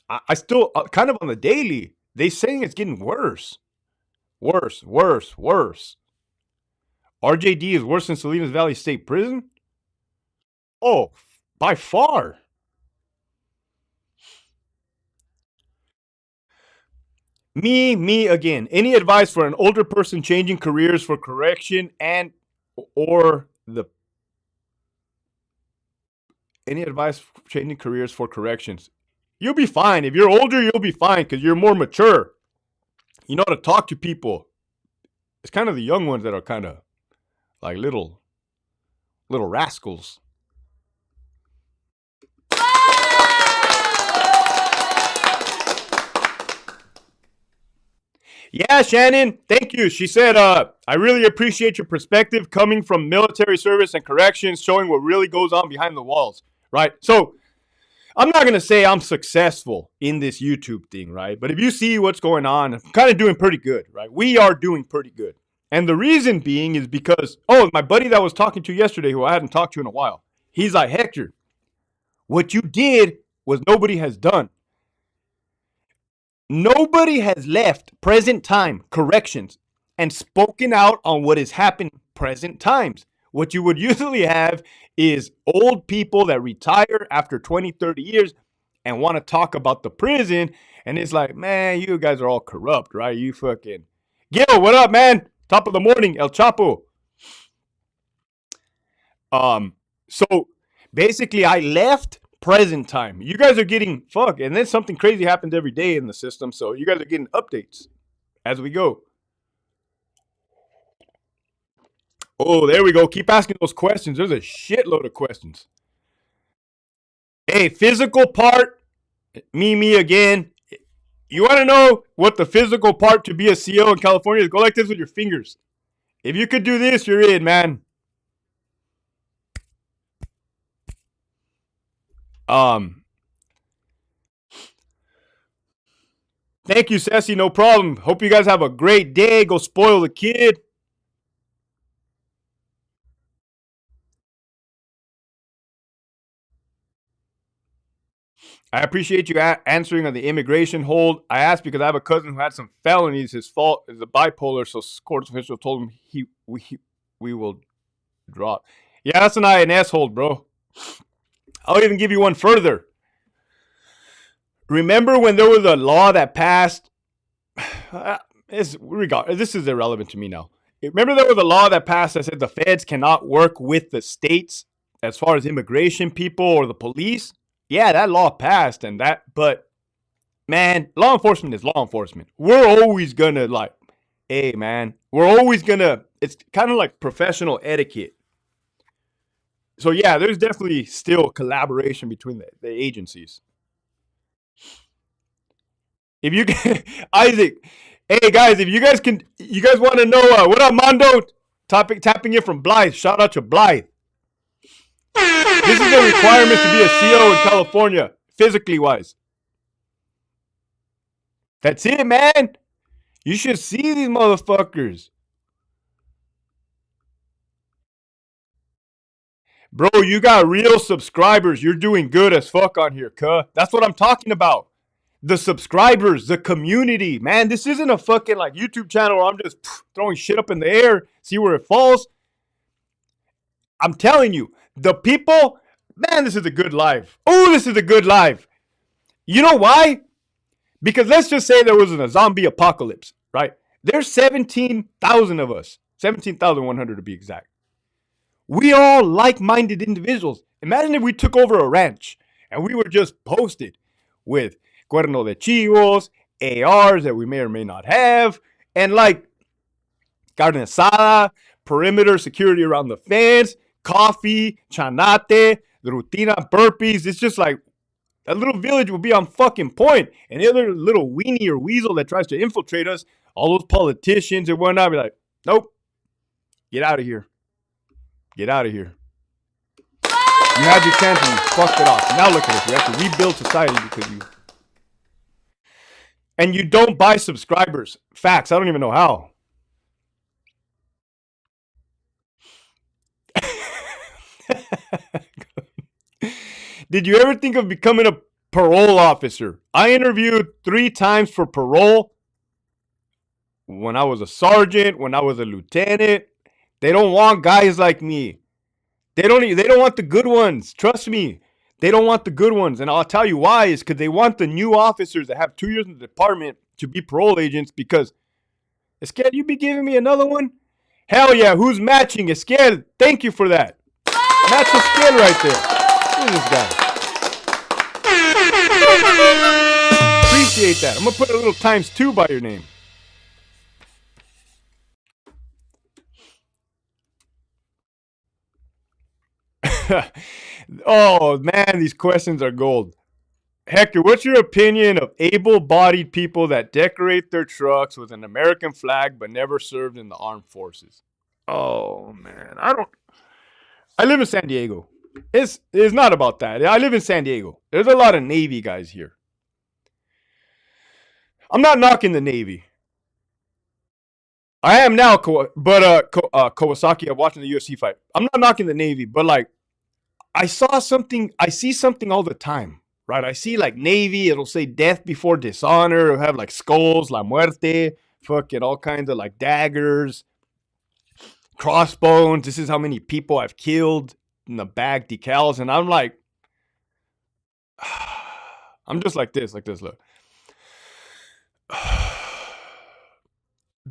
I still, kind of on the daily, they saying it's getting worse. Worse. RJD is worse than Salinas Valley State Prison? Oh, by far. Me again. Any advice for an older person changing careers for correction and or the any advice for changing careers for corrections? You'll be fine. If you're older, you'll be fine because you're more mature. You know how to talk to people. It's kind of the young ones that are kind of like little rascals. Yeah, Shannon, thank you. She said, I really appreciate your perspective coming from military service and corrections, showing what really goes on behind the walls, right? So I'm not going to say I'm successful in this YouTube thing, right? But if you see what's going on, I'm kind of doing pretty good, right? We are doing pretty good. And the reason being is because, my buddy that I was talking to yesterday, who I hadn't talked to in a while, he's like, Hector, what you did was nobody has done. Nobody has left present time corrections and spoken out on what is happening present times. What you would usually have is old people that retire after 20, 30 years and want to talk about the prison. And it's like, man, you guys are all corrupt, right? You fucking. Gil, what up, man? Top of the morning, El Chapo. So basically, I left present time. You guys are getting fuck, and then something crazy happened every day in the system. So you guys are getting updates as we go. Oh, there we go. Keep asking those questions. There's a shitload of questions. Hey, physical part, me again. You want to know what the physical part to be a CO in California is? Go like this with your fingers. If you could do this, you're in, man. Thank you, Sassy. No problem. Hope you guys have a great day. Go spoil the kid. I appreciate you answering on the immigration hold. I asked because I have a cousin who had some felonies. His fault is a bipolar, so court official told him we will drop. Yeah, that's an INS hold, bro. I'll even give you one further. Remember when there was a law that passed? This is irrelevant to me now. Remember there was a law that passed that said the feds cannot work with the states as far as immigration people or the police? Yeah, that law passed but man, law enforcement is law enforcement. We're always gonna hey man, it's kind of like professional etiquette. So yeah, there's definitely still collaboration between the agencies. If you can, Isaac, hey guys, if you guys want to know what up, Mondo? Tapping in from Blythe. Shout out to Blythe. This is the requirements to be a CO in California, physically wise. That's it, man. You should see these motherfuckers. Bro, you got real subscribers. You're doing good as fuck on here, cuh. That's what I'm talking about. The subscribers, the community. Man, this isn't a fucking YouTube channel where I'm just throwing shit up in the air, see where it falls. I'm telling you, the people, man, this is a good live. Oh, this is a good live. You know why? Because let's just say there was a zombie apocalypse, right? There's 17,000 of us, 17,100 to be exact. We all like-minded individuals. Imagine if we took over a ranch and we were just posted with cuerno de chivos, ARs that we may or may not have, and carne asada, perimeter security around the fence, coffee, chanate, the rutina, burpees. It's just like that little village will be on fucking point. And the other little weenie or weasel that tries to infiltrate us, all those politicians and whatnot, be like, nope, get out of here. Get out of here. You had your chance and you fucked it off. Now look at us. We have to rebuild society because you. And you don't buy subscribers. Facts. I don't even know how. Did you ever think of becoming a parole officer? I interviewed 3 times for parole. When I was a sergeant, when I was a lieutenant. They don't want guys like me. They don't want the good ones. Trust me. They don't want the good ones. And I'll tell you why is because they want the new officers that have 2 years in the department to be parole agents because, Esquel, you be giving me another one? Hell yeah, who's matching? Esquel, thank you for that. Match Esquel right there. Who's this guy? Appreciate that. I'm going to put a little ×2 by your name. Oh, man, these questions are gold. Hector, what's your opinion of able-bodied people that decorate their trucks with an American flag but never served in the armed forces? Oh, man. I live in San Diego. It's not about that. I live in San Diego. There's a lot of Navy guys here. I'm not knocking the Navy. I am now, but Kawasaki, I'm watching the UFC fight. I'm not knocking the Navy, but like, I see something all the time, right? I see like Navy, it'll say death before dishonor, it'll have like skulls, la muerte, fucking all kinds of like daggers, crossbones. This is how many people I've killed in the bag decals. And I'm like, I'm just like this, look.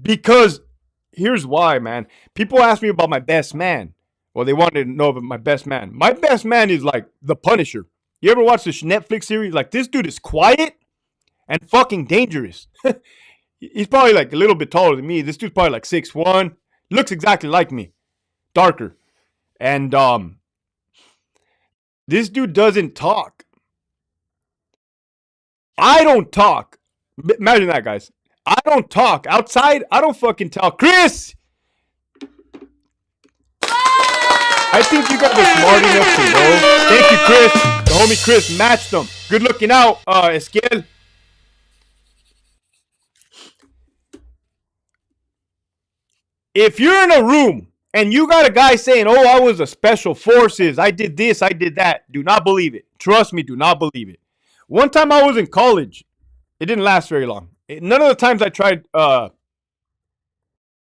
Because here's why, man. People ask me about my best man. Well, they wanted to know about my best man. My best man is like the Punisher. You ever watch this Netflix series? Like, this dude is quiet and fucking dangerous. He's probably like a little bit taller than me. This dude's probably like 6'1". Looks exactly like me. Darker. And this dude doesn't talk. I don't talk. Imagine that, guys. I don't talk. Outside, I don't fucking talk. Chris! I think you guys are smart enough to know. Thank you, Chris. The homie Chris matched them. Good looking out, Esquel. If you're in a room and you got a guy saying, oh, I was a special forces, I did this, I did that, do not believe it. Trust me, do not believe it. One time I was in college. It didn't last very long. None of the times I tried,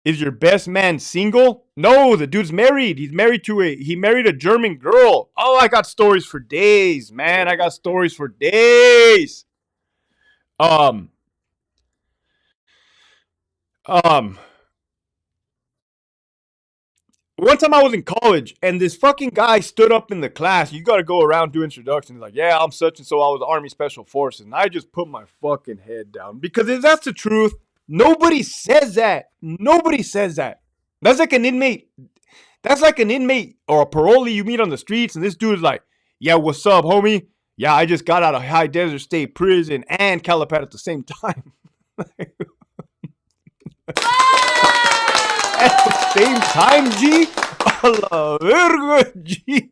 is your best man single? No, the dude's married. He married a German girl. Oh, I got stories for days, man. I got stories for days. One time I was in college and this fucking guy stood up in the class. You got to go around do introductions. Like, yeah, I'm such and so. I was Army Special Forces. And I just put my fucking head down because if that's the truth, nobody says that. Nobody says that. That's like an inmate. That's like an inmate or a parolee you meet on the streets. And this dude's like, yeah, what's up, homie? Yeah, I just got out of High Desert State Prison and Calipat at the same time. At the same time, G? A la verga, G.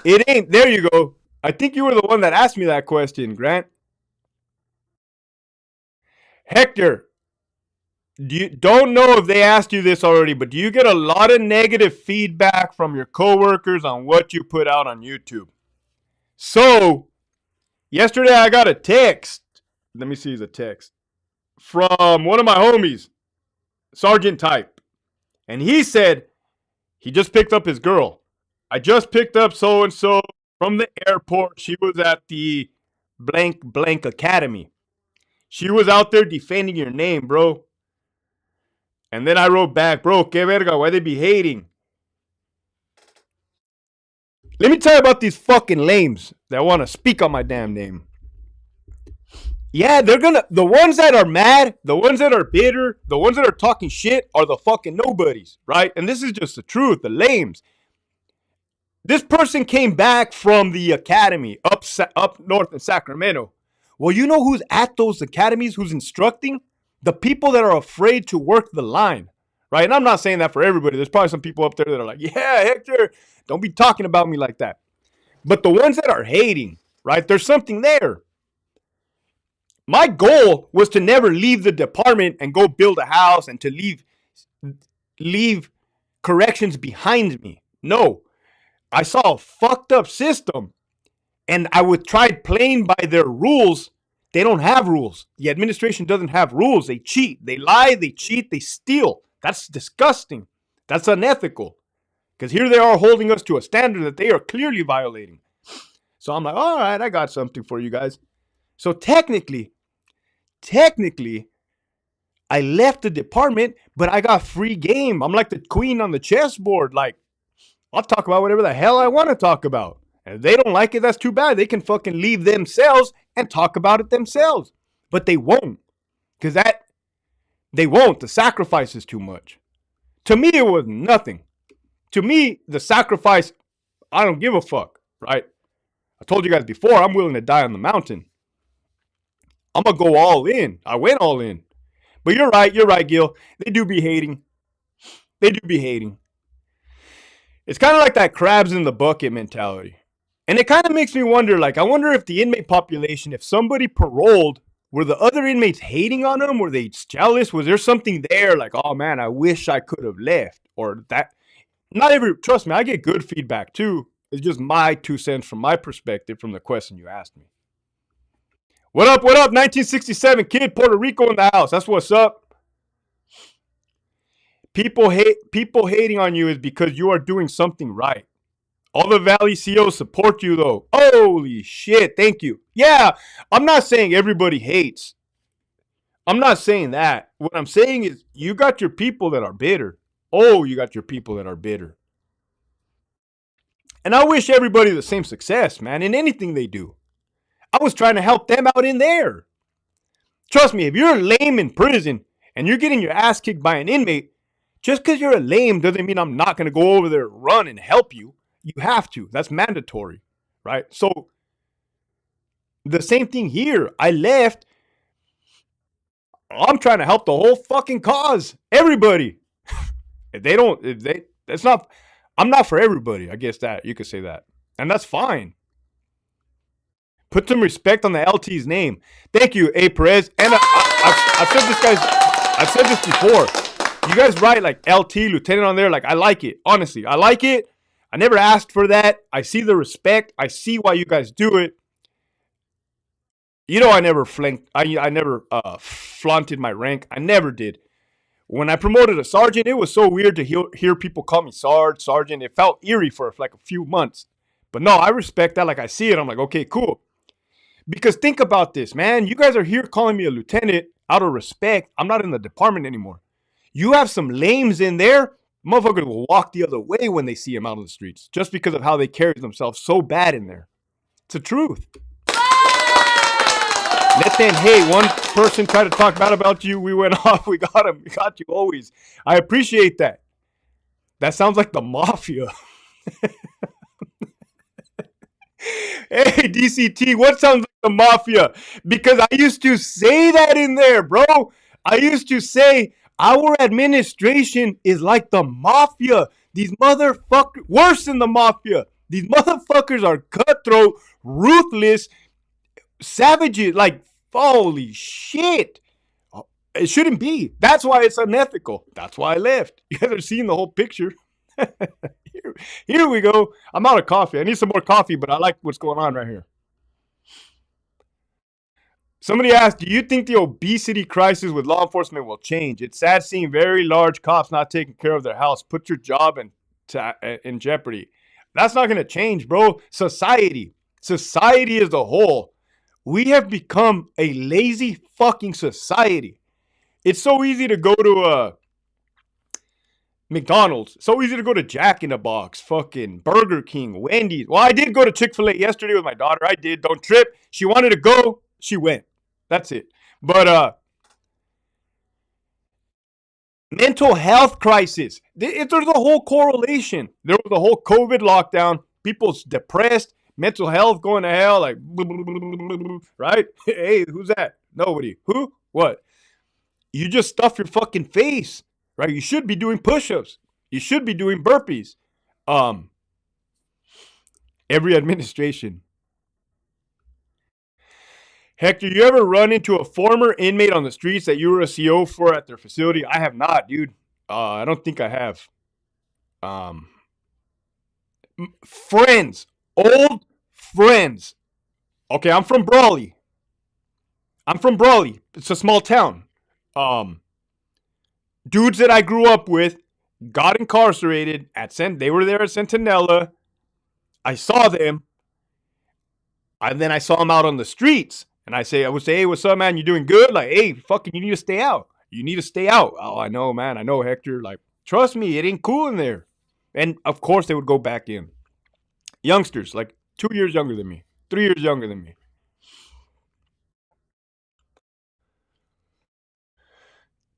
It ain't, there you go. I think you were the one that asked me that question, Grant. Hector, don't know if they asked you this already, but do you get a lot of negative feedback from your coworkers on what you put out on YouTube? So, yesterday I got a text. Let me see the text. From one of my homies, Sergeant Type. And he said he just picked up his girl. I just picked up so-and-so from the airport. She was at the blank academy. She was out there defending your name, bro. And then I wrote back, bro, que verga, why they be hating? Let me tell you about these fucking lames that want to speak on my damn name. Yeah, the ones that are mad, the ones that are bitter, the ones that are talking shit are the fucking nobodies, right? And this is just the truth, the lames. This person came back from the academy up north in Sacramento. Well, you know who's at those academies, who's instructing? The people that are afraid to work the line, right? And I'm not saying that for everybody. There's probably some people up there that are like, yeah, Hector, don't be talking about me like that. But the ones that are hating, right? There's something there. My goal was to never leave the department and go build a house and to leave corrections behind me. No, I saw a fucked up system and I would try playing by their rules. They don't have rules. The administration doesn't have rules. They cheat, they lie, they cheat, they steal. That's disgusting. That's unethical. Because here they are holding us to a standard that they are clearly violating. So I'm like, all right, I got something for you guys. So technically, I left the department, but I got free game. I'm like the queen on the chessboard. Like, I'll talk about whatever the hell I want to talk about. And if they don't like it, that's too bad. They can fucking leave themselves and talk about it themselves. But they won't. Because they won't. The sacrifice is too much. To me, it was nothing. To me, the sacrifice, I don't give a fuck, right? I told you guys before, I'm willing to die on the mountain. I'm going to go all in. I went all in. But you're right, Gil. They do be hating. It's kind of like that crabs in the bucket mentality. And it kind of makes me wonder, like, I wonder if the inmate population, if somebody paroled, were the other inmates hating on them? Were they jealous? Was there something there like, oh man, I wish I could have left? Or that, trust me, I get good feedback too. It's just my 2 cents from my perspective from the question you asked me. What up, 1967 kid, Puerto Rico in the house. That's what's up. People hating on you is because you are doing something right. All the Valley COs support you, though. Holy shit, thank you. Yeah, I'm not saying everybody hates. I'm not saying that. What I'm saying is you got your people that are bitter. Oh, you got your people that are bitter. And I wish everybody the same success, man, in anything they do. I was trying to help them out in there. Trust me, if you're lame in prison and you're getting your ass kicked by an inmate, just because you're a lame doesn't mean I'm not going to go over there, run, and help you. You have to. That's mandatory, right? So the same thing here. I left. I'm trying to help the whole fucking cause. Everybody. I'm not for everybody. I guess that you could say that. And that's fine. Put some respect on the LT's name. Thank you, A. Perez. And I've said this, guys. I've said this before. You guys write like LT, Lieutenant on there. Like, I like it. Honestly, I like it. I never asked for that. I see the respect. I see why you guys do it. You know, I never flaunted my rank. I never did. When I promoted a sergeant, it was so weird to hear people call me sergeant. It felt eerie for like a few months. But no, I respect that. Like, I see it. I'm like, okay, cool. Because think about this, man. You guys are here calling me a lieutenant out of respect. I'm not in the department anymore. You have some lames in there. Motherfuckers will walk the other way when they see him out on the streets just because of how they carry themselves so bad in there. It's the truth. Let them hate. One person tried to talk bad about you. We went off. We got him. We got you always. I appreciate that. That sounds like the mafia. Hey, DCT, what sounds like the mafia? Because I used to say that in there, bro. I used to say our administration is like the mafia. These motherfuckers, worse than the mafia. These motherfuckers are cutthroat, ruthless, savages. Like, holy shit. It shouldn't be. That's why it's unethical. That's why I left. You guys are seeing the whole picture. Here we go. I'm out of coffee. I need some more coffee, but I like what's going on right here. Somebody asked, do you think the obesity crisis with law enforcement will change? It's sad seeing very large cops not taking care of their house. Put your job in jeopardy. That's not going to change, bro. Society as a whole. We have become a lazy fucking society. It's so easy to go to McDonald's. So easy to go to Jack in the Box, fucking Burger King, Wendy's. Well, I did go to Chick-fil-A yesterday with my daughter. I did. Don't trip. She wanted to go. She went. That's it. But mental health crisis. There's a whole correlation. There was a whole COVID lockdown. People's depressed. Mental health going to hell. Like, right? Hey, who's that? Nobody. Who? What? You just stuff your fucking face. Right? You should be doing push-ups. You should be doing burpees. Every administration. Hector, you ever run into a former inmate on the streets that you were a CO for at their facility? I have not, dude. I don't think I have. Friends. Old friends. Okay, I'm from Brawley. It's a small town. Dudes that I grew up with, got incarcerated they were there at Centinela. I saw them. And then I saw them out on the streets. And I would say, hey, what's up, man? You doing good? Like, hey, fucking, you need to stay out. You need to stay out. Oh, I know, man. I know, Hector. Like, trust me, it ain't cool in there. And of course, they would go back in. Youngsters, like 2 years younger than me, 3 years younger than me.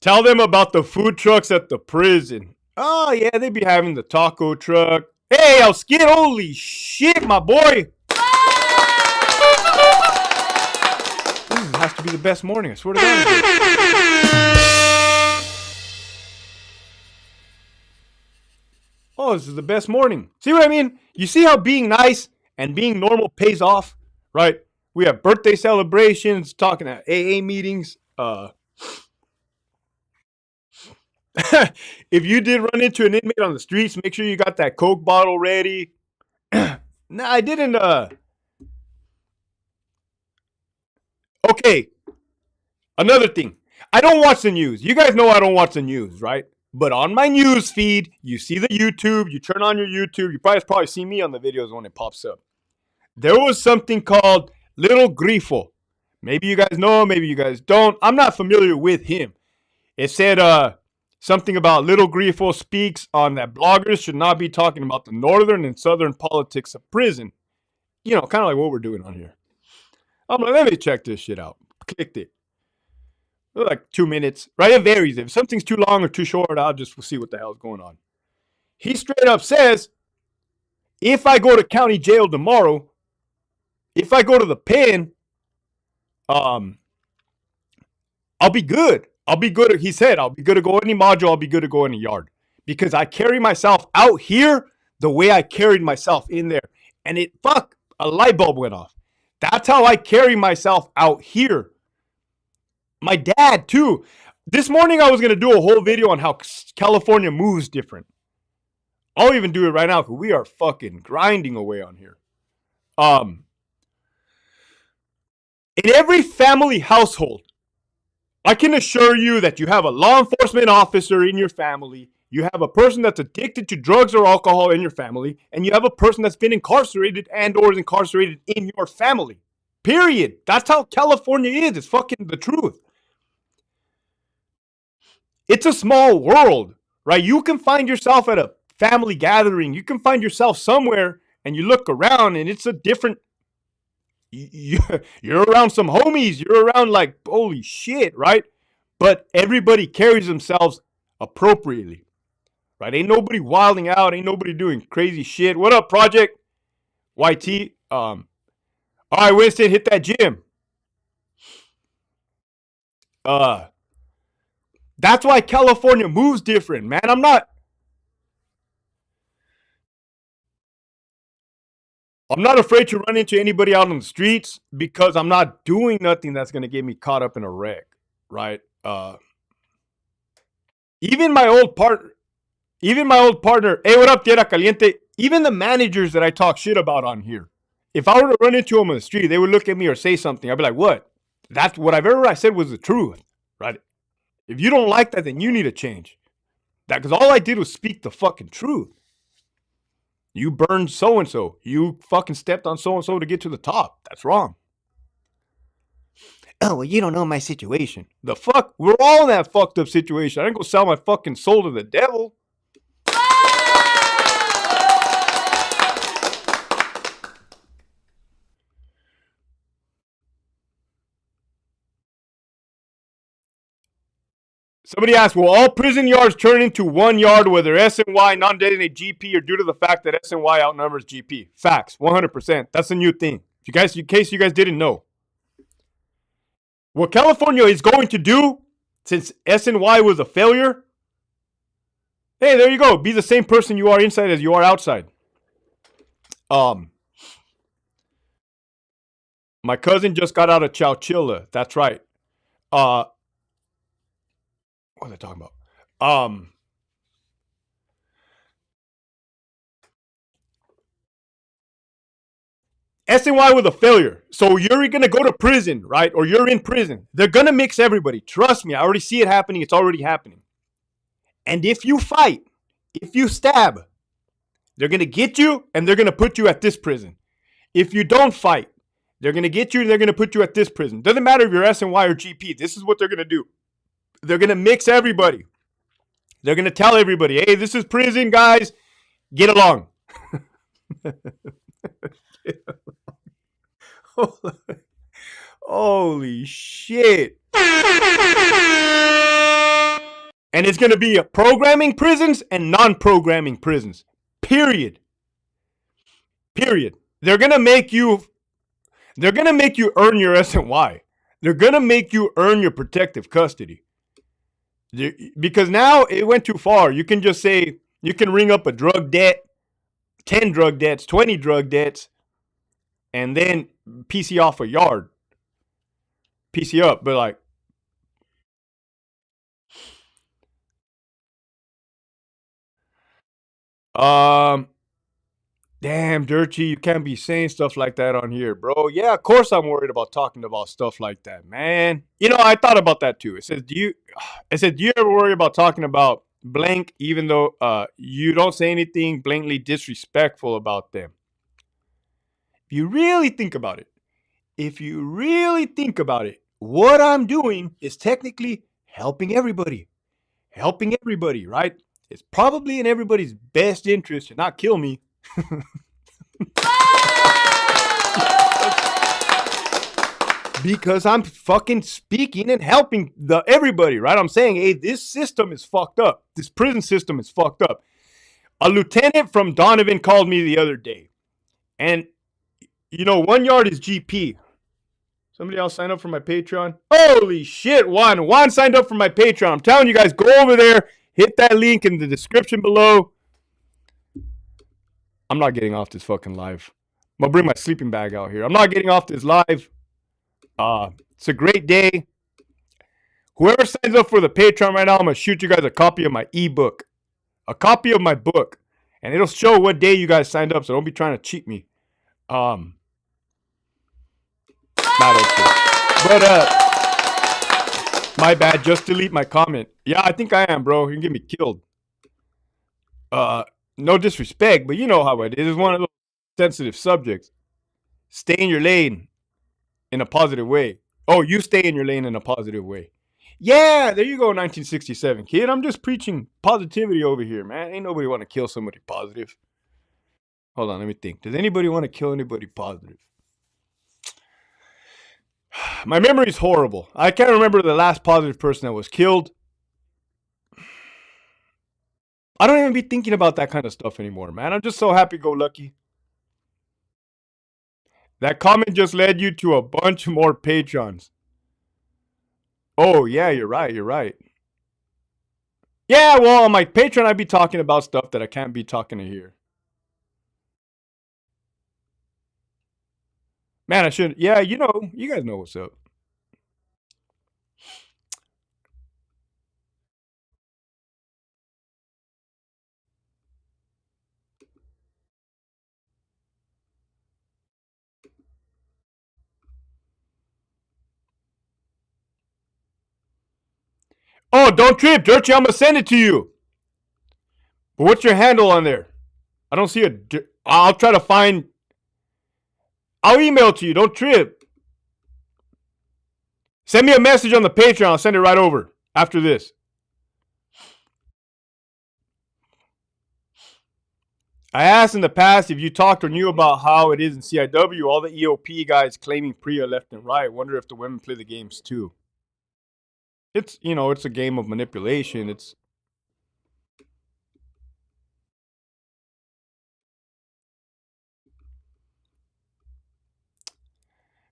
Tell them about the food trucks at the prison. Oh, yeah, they be having the taco truck. Hey, I'll skid. Holy shit, my boy. This has to be the best morning. I swear to God. Oh, this is the best morning. See what I mean? You see how being nice and being normal pays off, right? We have birthday celebrations, talking at AA meetings. If you did run into an inmate on the streets, make sure you got that Coke bottle ready. Nah, I didn't. Okay. Another thing. I don't watch the news. You guys know I don't watch the news, right? But on my news feed, you see the YouTube. You turn on your YouTube. You probably see me on the videos when it pops up. There was something called Little Grifo. Maybe you guys know him. Maybe you guys don't. I'm not familiar with him. It said something about Little Grifo speaks on that bloggers should not be talking about the northern and southern politics of prison. You know, kind of like what we're doing on here. I'm like, let me check this shit out. Clicked it. Like 2 minutes, right? It varies. If something's too long or too short, I'll just see what the hell's going on. He straight up says, if I go to county jail tomorrow, if I go to the pen, I'll be good. I'll be good. He said, I'll be good to go any module. I'll be good to go any yard because I carry myself out here the way I carried myself in there. And a light bulb went off. That's how I carry myself out here. My dad, too. This morning, I was going to do a whole video on how California moves different. I'll even do it right now because we are fucking grinding away on here. In every family household, I can assure you that you have a law enforcement officer in your family, you have a person that's addicted to drugs or alcohol in your family, and you have a person that's been incarcerated and or is incarcerated in your family. Period. That's how California is. It's fucking the truth. It's a small world, right? You can find yourself at a family gathering. You can find yourself somewhere and you look around and it's a different, you're around some homies. You're around like, holy shit, right? But everybody carries themselves appropriately, right? Ain't nobody wilding out. Ain't nobody doing crazy shit. What up, Project? YT? All right, Winston, hit that gym. That's why California moves different, man. I'm not afraid to run into anybody out on the streets because I'm not doing nothing that's going to get me caught up in a wreck, right? Even my old partner, hey, what up, Tierra Caliente? Even the managers that I talk shit about on here, if I were to run into them on the street, they would look at me or say something. I'd be like, what? That's whatever I said was the truth, right? If you don't like that, then you need to change that because all I did was speak the fucking truth. You burned so-and-so. You fucking stepped on so-and-so to get to the top. That's wrong. Oh, well, you don't know my situation. The fuck? We're all in that fucked up situation. I didn't go sell my fucking soul to the devil. Somebody asked, will all prison yards turn into one yard whether SNY, non-designated GP, or due to the fact that SNY outnumbers GP? Facts, 100%. That's a new thing. In case you guys didn't know. What California is going to do, since SNY was a failure, hey, there you go. Be the same person you are inside as you are outside. My cousin just got out of Chowchilla. That's right. What was I talking about? SNY was a failure. So you're going to go to prison, right? Or you're in prison. They're going to mix everybody. Trust me. I already see it happening. It's already happening. And if you fight, If you stab, they're going to get you and they're going to put you at this prison. If you don't fight, they're going to get you and they're going to put you at this prison. Doesn't matter if you're SNY or GP. This is what they're going to do. They're going to mix everybody. They're going to tell everybody, hey, this is prison, guys. Get along. Holy shit. And it's going to be programming prisons and non-programming prisons. Period. Period. They're going to make you earn your SNY. They're going to make you earn your protective custody. Because now it went too far. You can just say, you can ring up a drug debt, 10 drug debts, 20 drug debts, and then PC off a yard. PC up, but like, damn, Dirty, you can't be saying stuff like that on here, bro. Yeah, of course I'm worried about talking about stuff like that, man. You know, I thought about that too. It says, do you ever worry about talking about blank, even though you don't say anything blatantly disrespectful about them? If you really think about it, what I'm doing is technically helping everybody, right? It's probably in everybody's best interest to not kill me. Because I'm fucking speaking and helping everybody, right? I'm saying, hey, this system is fucked up. This prison system is fucked up. A lieutenant from Donovan called me the other day. And, you know, 1 yard is GP. Somebody else signed up for my Patreon? Holy shit, Juan. Juan signed up for my Patreon. I'm telling you guys, go over there. Hit that link in the description below. I'm not getting off this fucking live. I'm going to bring my sleeping bag out here. I'm not getting off this live. It's a great day. Whoever signs up for the Patreon right now, I'm going to shoot you guys a copy of my ebook. A copy of my book. And it'll show what day you guys signed up, so don't be trying to cheat me. Not okay. But, my bad. Just delete my comment. Yeah, I think I am, bro. You can get me killed. No disrespect, but you know how it is. It's one of those sensitive subjects. Stay in your lane in a positive way. Oh, you stay in your lane in a positive way. Yeah, there you go, 1967, kid. I'm just preaching positivity over here, man. Ain't nobody want to kill somebody positive. Hold on, let me think. Does anybody want to kill anybody positive? My memory's horrible. I can't remember the last positive person that was killed. I don't even be thinking about that kind of stuff anymore, man. I'm just so happy-go-lucky. That comment just led you to a bunch more Patrons. Oh, yeah, you're right. Yeah, well, on my Patreon, I'd be talking about stuff that I can't be talking to here. Man, I shouldn't. Yeah, you know, you guys know what's up. Oh, don't trip, Dirty. I'm going to send it to you. But what's your handle on there? I don't see a... I'll try to find... I'll email it to you. Don't trip. Send me a message on the Patreon. I'll send it right over after this. I asked in the past if you talked or knew about how it is in CIW. All the EOP guys claiming PRIA left and right. Wonder if the women play the games too. It's, you know, it's a game of manipulation. It's...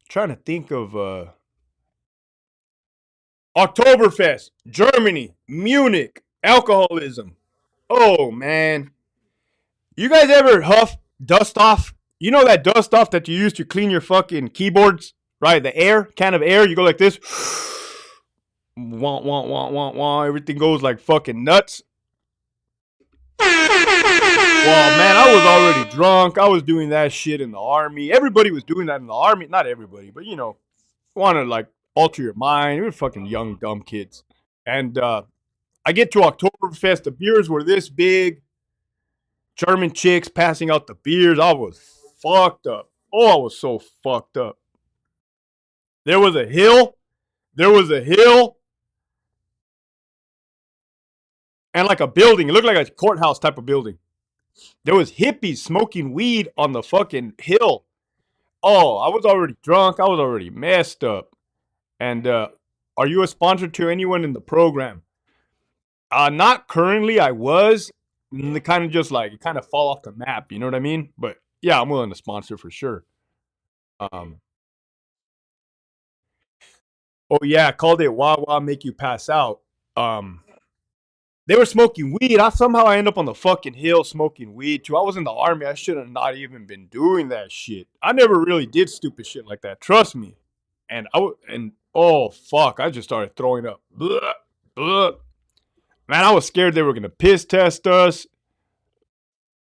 Trying to think of... Oktoberfest, Germany, Munich, alcoholism. Oh, man. You guys ever huff dust off? You know that dust off that you use to clean your fucking keyboards? Right? The air, can of air. You go like this. Wah, wah, wah, wah, wah. Everything goes like fucking nuts. Well, man, I was already drunk. I was doing that shit in the army. Everybody was doing that in the army. Not everybody, but you know, want to like alter your mind. We were fucking young, dumb kids. And I get to Oktoberfest. The beers were this big. German chicks passing out the beers. I was fucked up. Oh, I was so fucked up. There was a hill. There was a hill and like a building. It looked like a courthouse type of building. There was hippies smoking weed on the fucking hill. Oh, I was already drunk. I was already messed up. And are you a sponsor to anyone in the program? Not currently. I was. And they kind of just like kind of fall off the map. You know what I mean? But yeah, I'm willing to sponsor for sure. Um, oh yeah, I called it Wawa Make You Pass Out. Um, they were smoking weed. I end up on the fucking hill smoking weed too. I was in the army. I should have not even been doing that shit. I never really did stupid shit like that. Trust me. And oh fuck, I just started throwing up. Blah, blah. Man, I was scared they were gonna piss test us.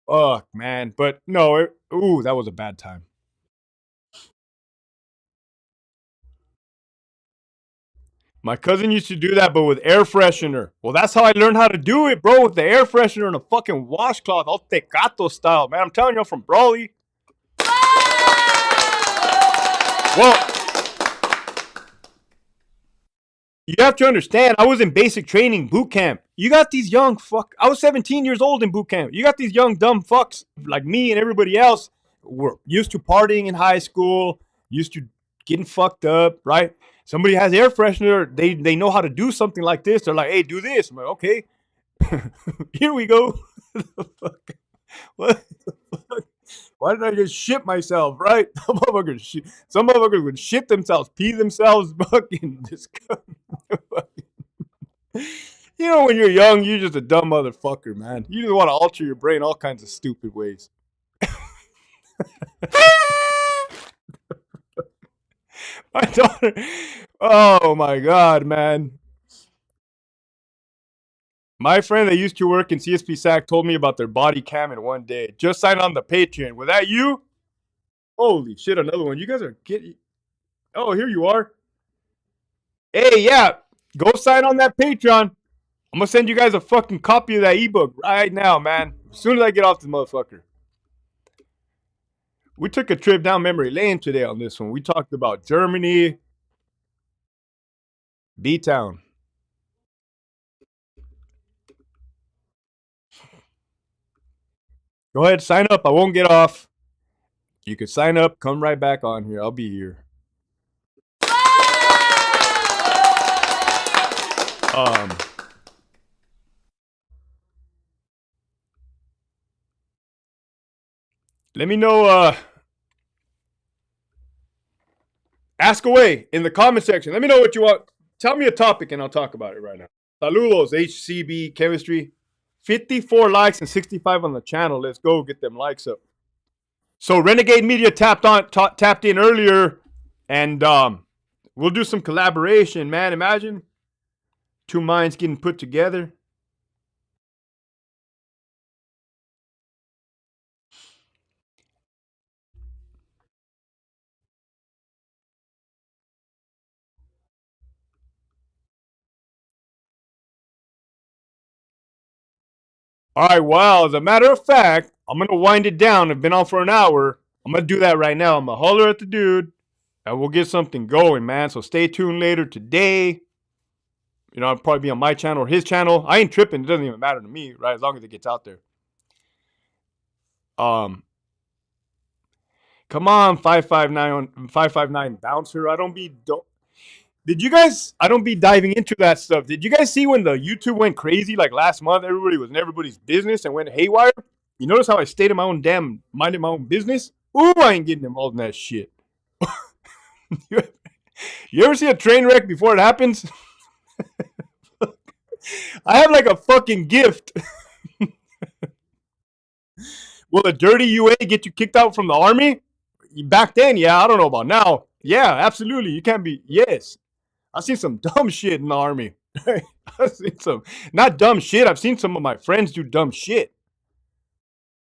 Fuck, man. But no, that was a bad time. My cousin used to do that, but with air freshener. Well, that's how I learned how to do it, bro, with the air freshener and a fucking washcloth, all tecato style. Man, I'm telling you, I'm from Brawley. Well, you have to understand, I was in basic training boot camp. You got these young fuck. I was 17 years old in boot camp. You got these young dumb fucks like me and everybody else were used to partying in high school, used to getting fucked up, right? Somebody has air freshener. They know how to do something like this. They're like, hey, do this. I'm like, okay, here we go. What the fuck? Why did I just shit myself, right? Some motherfuckers would shit themselves, pee themselves, fucking disgust. You know, when you're young, you're just a dumb motherfucker, man. You just want to alter your brain all kinds of stupid ways. My daughter, oh my god, man. My friend that used to work in CSP SAC told me about their body cam in one day. Just signed on the Patreon. Was that you? Holy shit, another one. You guys are getting. Oh, here you are. Hey, yeah. Go sign on that Patreon. I'm gonna send you guys a fucking copy of that ebook right now, man. As soon as I get off this motherfucker. We took a trip down memory lane today on this one. We talked about Germany, B-Town. Go ahead, sign up. I won't get off. You can sign up, come right back on here. I'll be here. Um, let me know. Ask away in the comment section. Let me know what you want. Tell me a topic and I'll talk about it right now. Saludos, HCB Chemistry. 54 likes and 65 on the channel. Let's go get them likes up. So Renegade Media tapped in earlier, and we'll do some collaboration, man. Imagine two minds getting put together. All right, well, as a matter of fact, I'm going to wind it down. I've been on for an hour. I'm going to do that right now. I'm going to holler at the dude, and we'll get something going, man. So stay tuned later today. You know, I'll probably be on my channel or his channel. I ain't tripping. It doesn't even matter to me, right? As long as it gets out there. Come on, 559 bouncer. Did you guys? I don't be diving into that stuff. Did you guys see when the YouTube went crazy like last month? Everybody was in everybody's business and went haywire. You notice how I stayed in my own minded my own business? Ooh, I ain't getting involved in that shit. You ever see a train wreck before it happens? I have like a fucking gift. Will a dirty UA get you kicked out from the army? Back then, yeah. I don't know about now. Yeah, absolutely. You can't be. Yes. I've seen some dumb shit in the army. I've seen some, not dumb shit. I've seen some of my friends do dumb shit.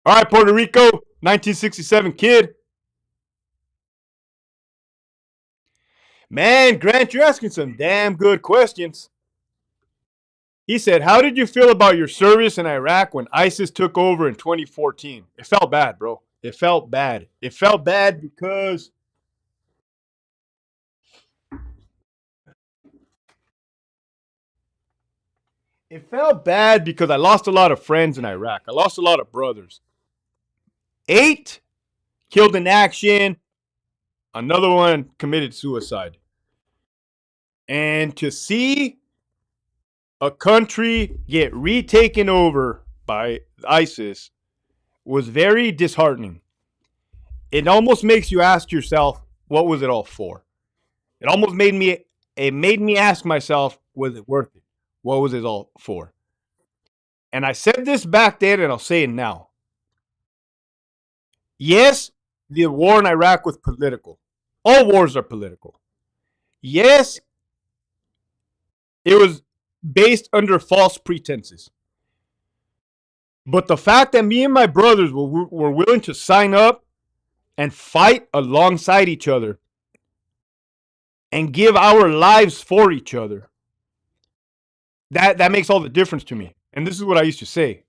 All right, Puerto Rico, 1967 kid. Man, Grant, you're asking some damn good questions. He said, "How did you feel about your service in Iraq when ISIS took over in 2014?" It felt bad, bro. It felt bad. It felt bad because I lost a lot of friends in Iraq. I lost a lot of brothers. 8 killed in action. Another one committed suicide. And to see a country get retaken over by ISIS was very disheartening. It almost makes you ask yourself, what was it all for? It made me ask myself, was it worth it? What was it all for? And I said this back then and I'll say it now. Yes, the war in Iraq was political. All wars are political. Yes, it was based under false pretenses. But the fact that me and my brothers were willing to sign up and fight alongside each other and give our lives for each other, that makes all the difference to me. And this is what I used to say.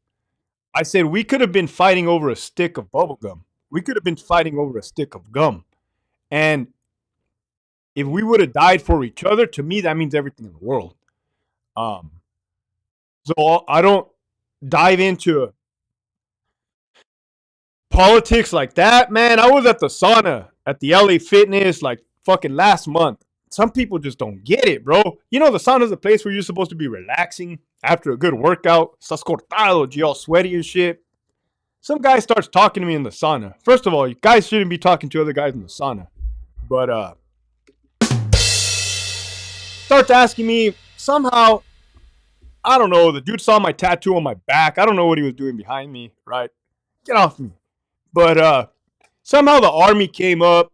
I said we could have been fighting over a stick of bubble gum. We could have been fighting over a stick of gum. And if we would have died for each other, to me that means everything in the world. Um, so I don't dive into politics like that, man. I was at the sauna at the LA Fitness like fucking last month. Some people just don't get it, bro. You know, the sauna is a place where you're supposed to be relaxing after a good workout. Estás cortado, you all sweaty and shit. Some guy starts talking to me in the sauna. First of all, you guys shouldn't be talking to other guys in the sauna. But starts asking me somehow, I don't know, the dude saw my tattoo on my back. I don't know what he was doing behind me, right? Get off me. But somehow the army came up.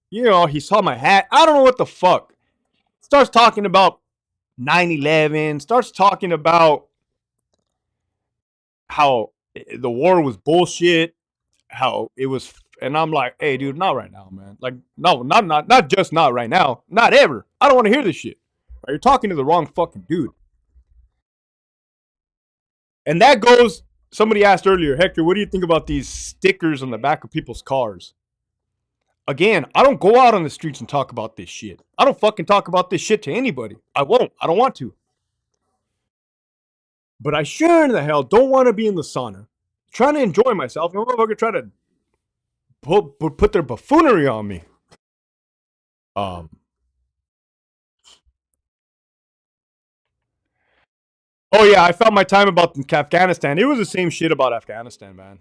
You know, he saw my hat. I don't know what the fuck. Starts talking about 9/11. Starts talking about how the war was bullshit. How it was, and I'm like, hey, dude, not right now, man. Like, no, not just not right now. Not ever. I don't want to hear this shit. You're talking to the wrong fucking dude. And that goes. Somebody asked earlier, Hector, what do you think about these stickers on the back of people's cars? Again, I don't go out on the streets and talk about this shit. I don't fucking talk about this shit to anybody. I won't. I don't want to. But I sure in the hell don't want to be in the sauna trying to enjoy myself. No motherfucker try to put their buffoonery on me. Um. Oh yeah, I felt my time about Afghanistan. It was the same shit about Afghanistan, man.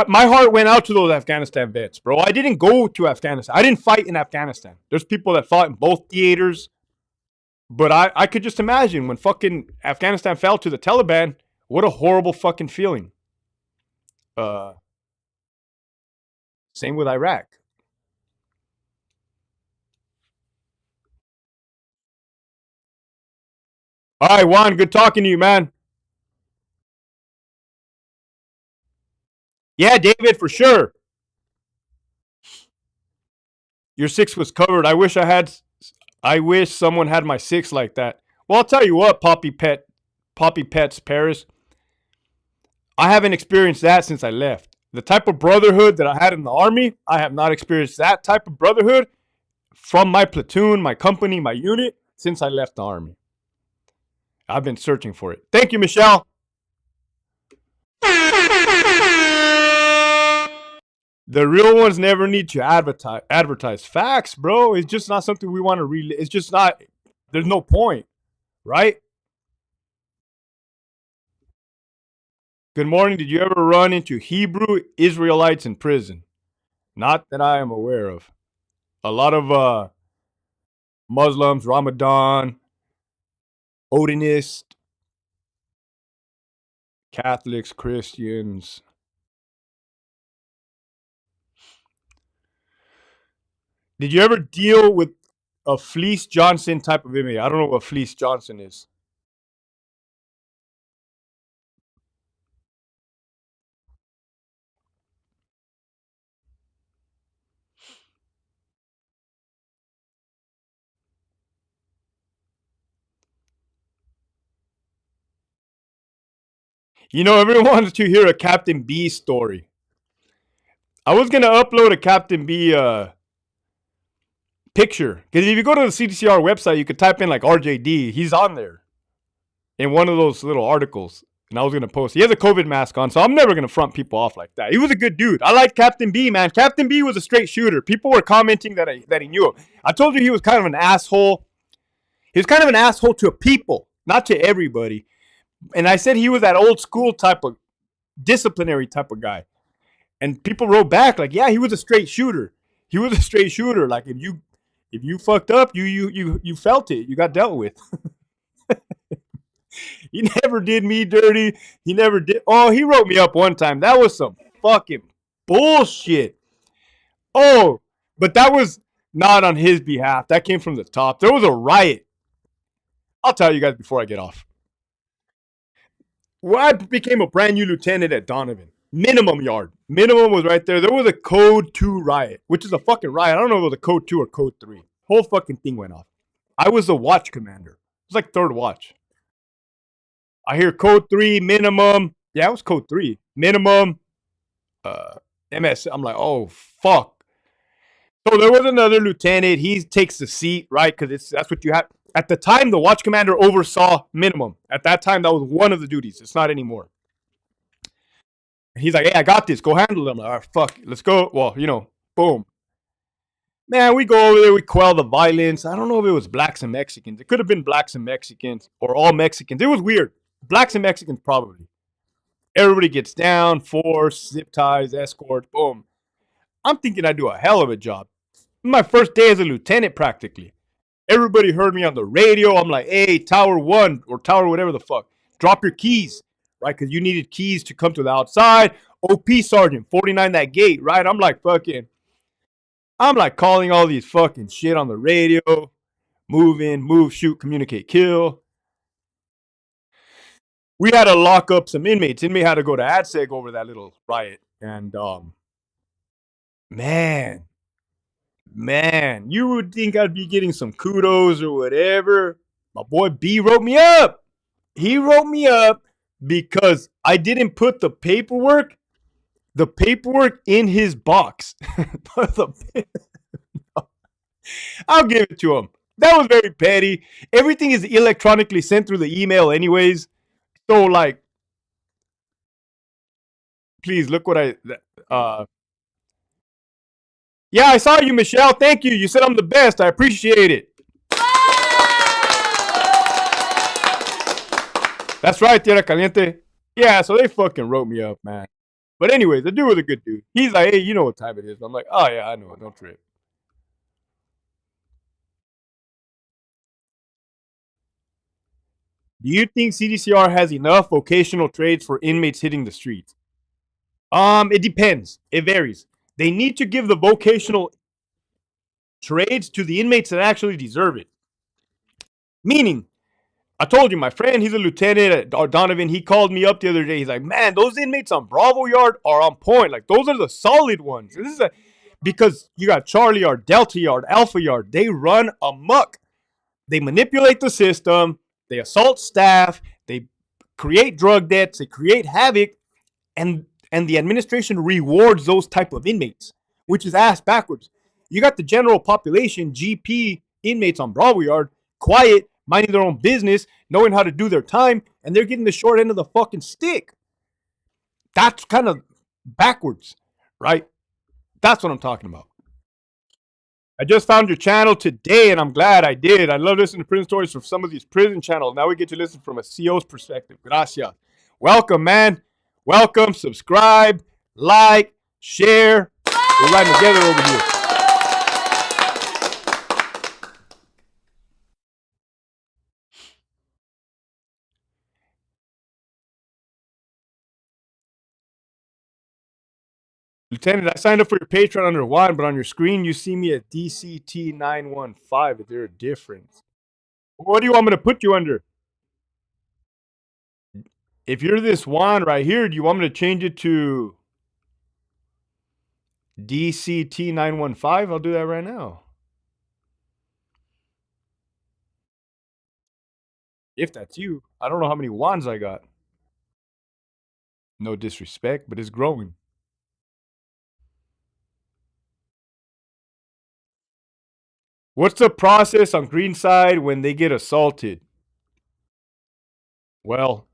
My heart went out to those Afghanistan vets, bro. I didn't go to Afghanistan. I didn't fight in Afghanistan. There's people that fought in both theaters. But I could just imagine when fucking Afghanistan fell to the Taliban, what a horrible fucking feeling. Uh, Same with Iraq. All right, Juan, good talking to you, man. Yeah, David, for sure. Your six was covered. I wish someone had my six like that. Well, I'll tell you what, Poppy Pets Paris. I haven't experienced that since I left. The type of brotherhood that I had in the army, I have not experienced that type of brotherhood from my platoon, my company, my unit since I left the army. I've been searching for it. Thank you, Michelle. The real ones never need to advertise facts, bro. It's just not something we want to read. It's just not. There's no point, right? Good morning. Did you ever run into Hebrew Israelites in prison? Not that I am aware of. A lot of Muslims, Ramadan, Odinist, Catholics, Christians. Did you ever deal with a Fleece Johnson type of inmate? I don't know what Fleece Johnson is. Everyone wants to hear a Captain B story. I was gonna upload a Captain B picture because if you go to the CDCR website, you could type in like RJD. He's on there in one of those little articles, and I was gonna post. He has a COVID mask on, so I'm never gonna front people off like that. He was a good dude. I like Captain B, man. Captain B was a straight shooter. People were commenting that he knew him. I told you he was kind of an asshole. He was kind of an asshole to people, not to everybody. And I said he was that old school type of disciplinary type of guy. And people wrote back like, yeah, he was a straight shooter. He was a straight shooter. Like if you fucked up, you felt it. You got dealt with. He never did me dirty. He never did. Oh, he wrote me up one time. That was some fucking bullshit. Oh, but that was not on his behalf. That came from the top. There was a riot. I'll tell you guys before I get off. Well, I became a brand new lieutenant at Donovan. Minimum yard. Minimum was right there. There was a code 2 riot, which is a fucking riot. I don't know if it was a code 2 or code 3. Whole fucking thing went off. I was the watch commander. It was like third watch. I hear code 3 minimum. Yeah, it was code 3 minimum. MS. I'm like, oh fuck. So there was another lieutenant. He takes the seat, right? Because that's what you have. At the time, the watch commander oversaw minimum. At that time, that was one of the duties. It's not anymore. He's like, hey, I got this. Go handle them. Like, all right, fuck, let's go. Well, boom. Man, we go over there. We quell the violence. I don't know if it was blacks and Mexicans. It could have been blacks and Mexicans or all Mexicans. It was weird. Blacks and Mexicans probably. Everybody gets down, force, zip ties, escort, boom. I'm thinking I do a hell of a job. My first day as a lieutenant, practically. Everybody heard me on the radio. I'm like, hey, Tower 1 or Tower whatever the fuck. Drop your keys, right? Because you needed keys to come to the outside. OP Sergeant, 49 that gate, right? I'm like calling all these fucking shit on the radio. Move in, move, shoot, communicate, kill. We had to lock up some inmates. Inmate had to go to ADSEG over that little riot. And man, man, you would think I'd be getting some kudos or whatever. My boy B wrote me up. He wrote me up because I didn't put the paperwork in his box. I'll give it to him. That was very petty. Everything is electronically sent through the email anyways. So like, please look what uh yeah, I saw you, Michelle. Thank you. You said I'm the best. I appreciate it. That's right, Tierra Caliente. Yeah, so they fucking wrote me up, man. But anyway, the dude was a good dude. He's like, hey, you know what time it is. I'm like, oh yeah, I know it. Don't trip. Do you think CDCR has enough vocational trades for inmates hitting the streets? It depends. It varies. They need to give the vocational trades to the inmates that actually deserve it. Meaning, I told you, my friend, he's a lieutenant at Donovan. He called me up the other day. He's like, man, those inmates on Bravo Yard are on point. Like, those are the solid ones. Because you got Charlie Yard, Delta Yard, Alpha Yard. They run amok. They manipulate the system. They assault staff. They create drug debts. They create havoc. And the administration rewards those type of inmates, which is ass backwards. You got the general population, GP inmates on Bravo Yard, quiet, minding their own business, knowing how to do their time, and they're getting the short end of the fucking stick. That's kind of backwards, right? That's what I'm talking about. I just found your channel today, and I'm glad I did. I love listening to prison stories from some of these prison channels. Now we get to listen from a CO's perspective. Gracias. Welcome, man. Welcome. Subscribe, like, share. We're riding together over here. Lieutenant, I signed up for your Patreon under Juan, but on your screen you see me at DCT915. Is there a difference? What do you want me to put you under? If you're this Juan right here, do you want me to change it to DCT915? I'll do that right now. If that's you. I don't know how many Juans I got. No disrespect, but it's growing. What's the process on Greenside when they get assaulted? Well,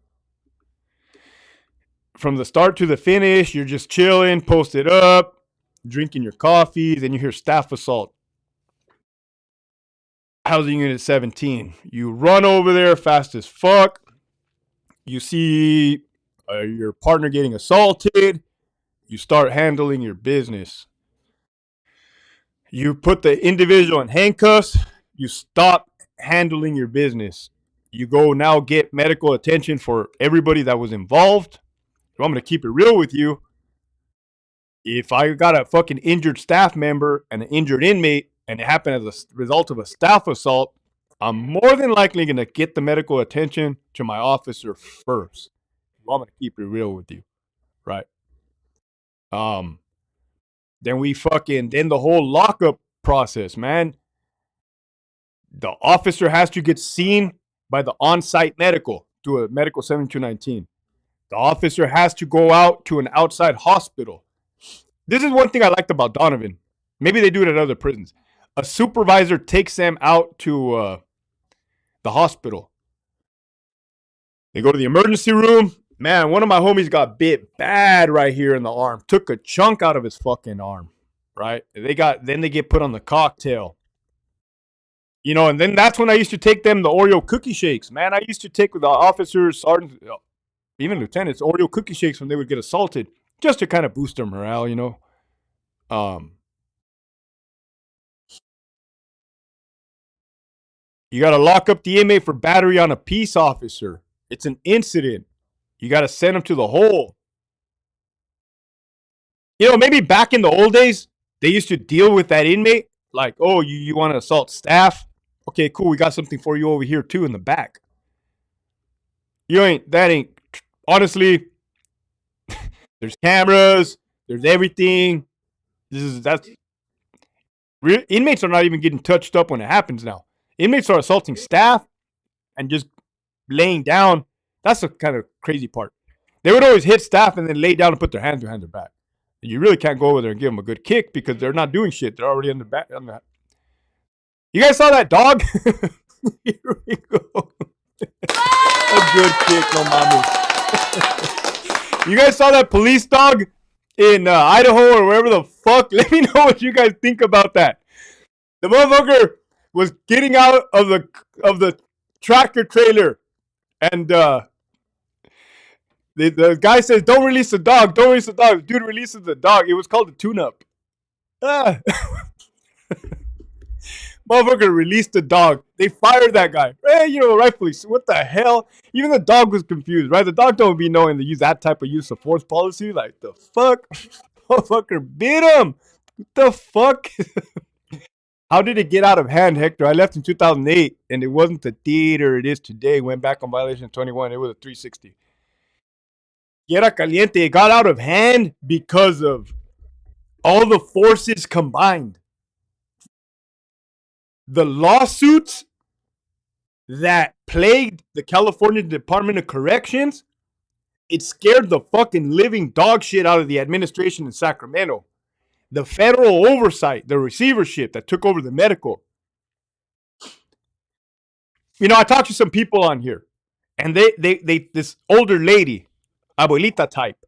from the start to the finish, you're just chilling, posted up, drinking your coffee, then you hear staff assault. Housing Unit 17. You run over there fast as fuck. You see your partner getting assaulted. You start handling your business. You put the individual in handcuffs. You stop handling your business. You go now get medical attention for everybody that was involved. So I'm going to keep it real with you. If I got a fucking injured staff member and an injured inmate and it happened as a result of a staff assault, I'm more than likely going to get the medical attention to my officer first. Well, I'm going to keep it real with you. Right. Um, then the whole lockup process, man. The officer has to get seen by the on-site medical to a medical 7219. The officer has to go out to an outside hospital. This is one thing I liked about Donovan. Maybe they do it at other prisons. A supervisor takes them out to the hospital. They go to the emergency room. Man, one of my homies got bit bad right here in the arm. Took a chunk out of his fucking arm. Right? Then they get put on the cocktail. You know, and then that's when I used to take them the Oreo cookie shakes. Man, I used to take with the officers, sergeants, even lieutenants, Oreo cookie shakes when they would get assaulted, just to kind of boost their morale, you know. You got to lock up the inmate for battery on a peace officer. It's an incident. You got to send him to the hole. You know, maybe back in the old days, they used to deal with that inmate like, oh, you want to assault staff? Okay, cool. We got something for you over here too in the back. Honestly, there's cameras, there's everything. Inmates are not even getting touched up when it happens now. Inmates are assaulting staff and just laying down. That's the kind of crazy part. They would always hit staff and then lay down and put their hands behind their back. And you really can't go over there and give them a good kick because they're not doing shit. They're already on the back. You guys saw that dog? Here we go. A good kick, no mames. You guys saw that police dog in Idaho or wherever the fuck? Let me know what you guys think about that. The motherfucker was getting out of the tractor trailer, and the guy says, "Don't release the dog. Don't release the dog." Dude releases the dog. It was called a tune-up. Motherfucker released the dog. They fired that guy. Hey, you know, rightfully. What the hell? Even the dog was confused, right? The dog don't be knowing to use that type of use of force policy. Like, the fuck? Motherfucker bit him. What the fuck? How did it get out of hand, Hector? I left in 2008, and it wasn't the theater it is today. Went back on violation 21. It was a 360. Guerra Caliente. It got out of hand because of all the forces combined. The lawsuits that plagued the California Department of Corrections, it scared the fucking living dog shit out of the administration in Sacramento. The federal oversight, the receivership that took over the medical. You know, I talked to some people on here, and they this older lady, abuelita type,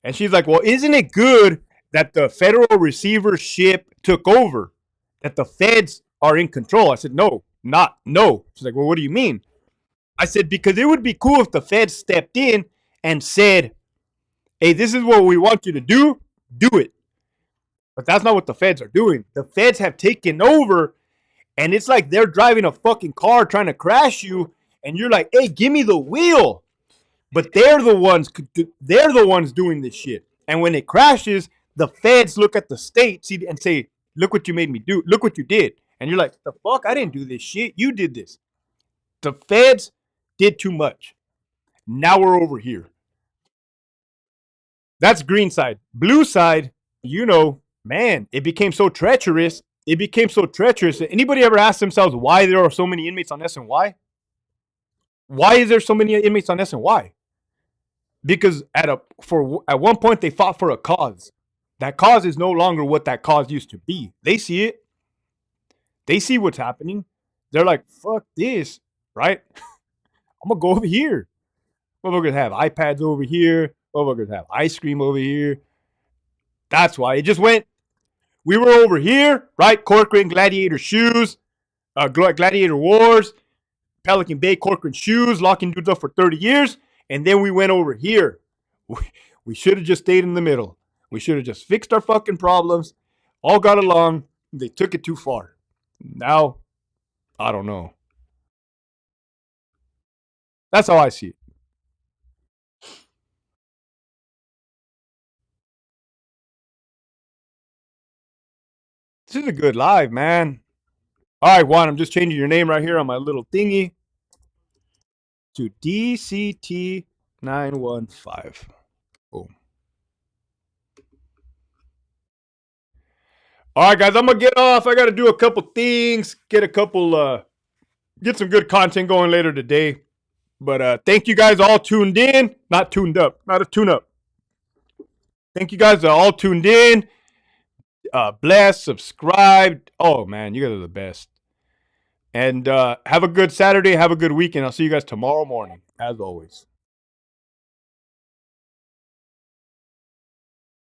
and she's like, well, isn't it good that the federal receivership took over, that the feds are in control? I said, no. She's like, well, what do you mean? I said, because it would be cool if the feds stepped in and said, hey, this is what we want you to do it. But that's not what the feds are doing. The feds have taken over, and it's like they're driving a fucking car trying to crash you, and you're like, hey, give me the wheel. But they're the ones doing this shit. And when it crashes, the feds look at the state and say, look what you made me do. Look what you did. And you're like, the fuck? I didn't do this shit. You did this. The feds did too much. Now we're over here. That's green side. Blue side, you know, man, it became so treacherous. Anybody ever ask themselves why there are so many inmates on SNY? Why is there so many inmates on SNY? because at one point they fought for a cause. That cause is no longer what that cause used to be. They see it. They see what's happening. They're like, fuck this, right? I'm gonna go over here. Motherfuckers have iPads over here. Motherfuckers have ice cream over here. That's why it just went. We were over here, right? Corcoran Gladiator shoes, Gladiator Wars, Pelican Bay Corcoran shoes, locking dudes up for 30 years. And then we went over here. We should have just stayed in the middle. We should have just fixed our fucking problems, all got along. They took it too far. Now, I don't know. That's how I see it. This is a good live, man. All right, Juan, I'm just changing your name right here on my little thingy to DCT915. Boom. All right, guys, I'm gonna get off. I gotta do a couple things, get some good content going later today. But thank you guys all tuned in. Not tuned up, not a tune up. Thank you guys all tuned in. Bless, subscribe. Oh man, you guys are the best. And have a good Saturday. Have a good weekend. I'll see you guys tomorrow morning, as always.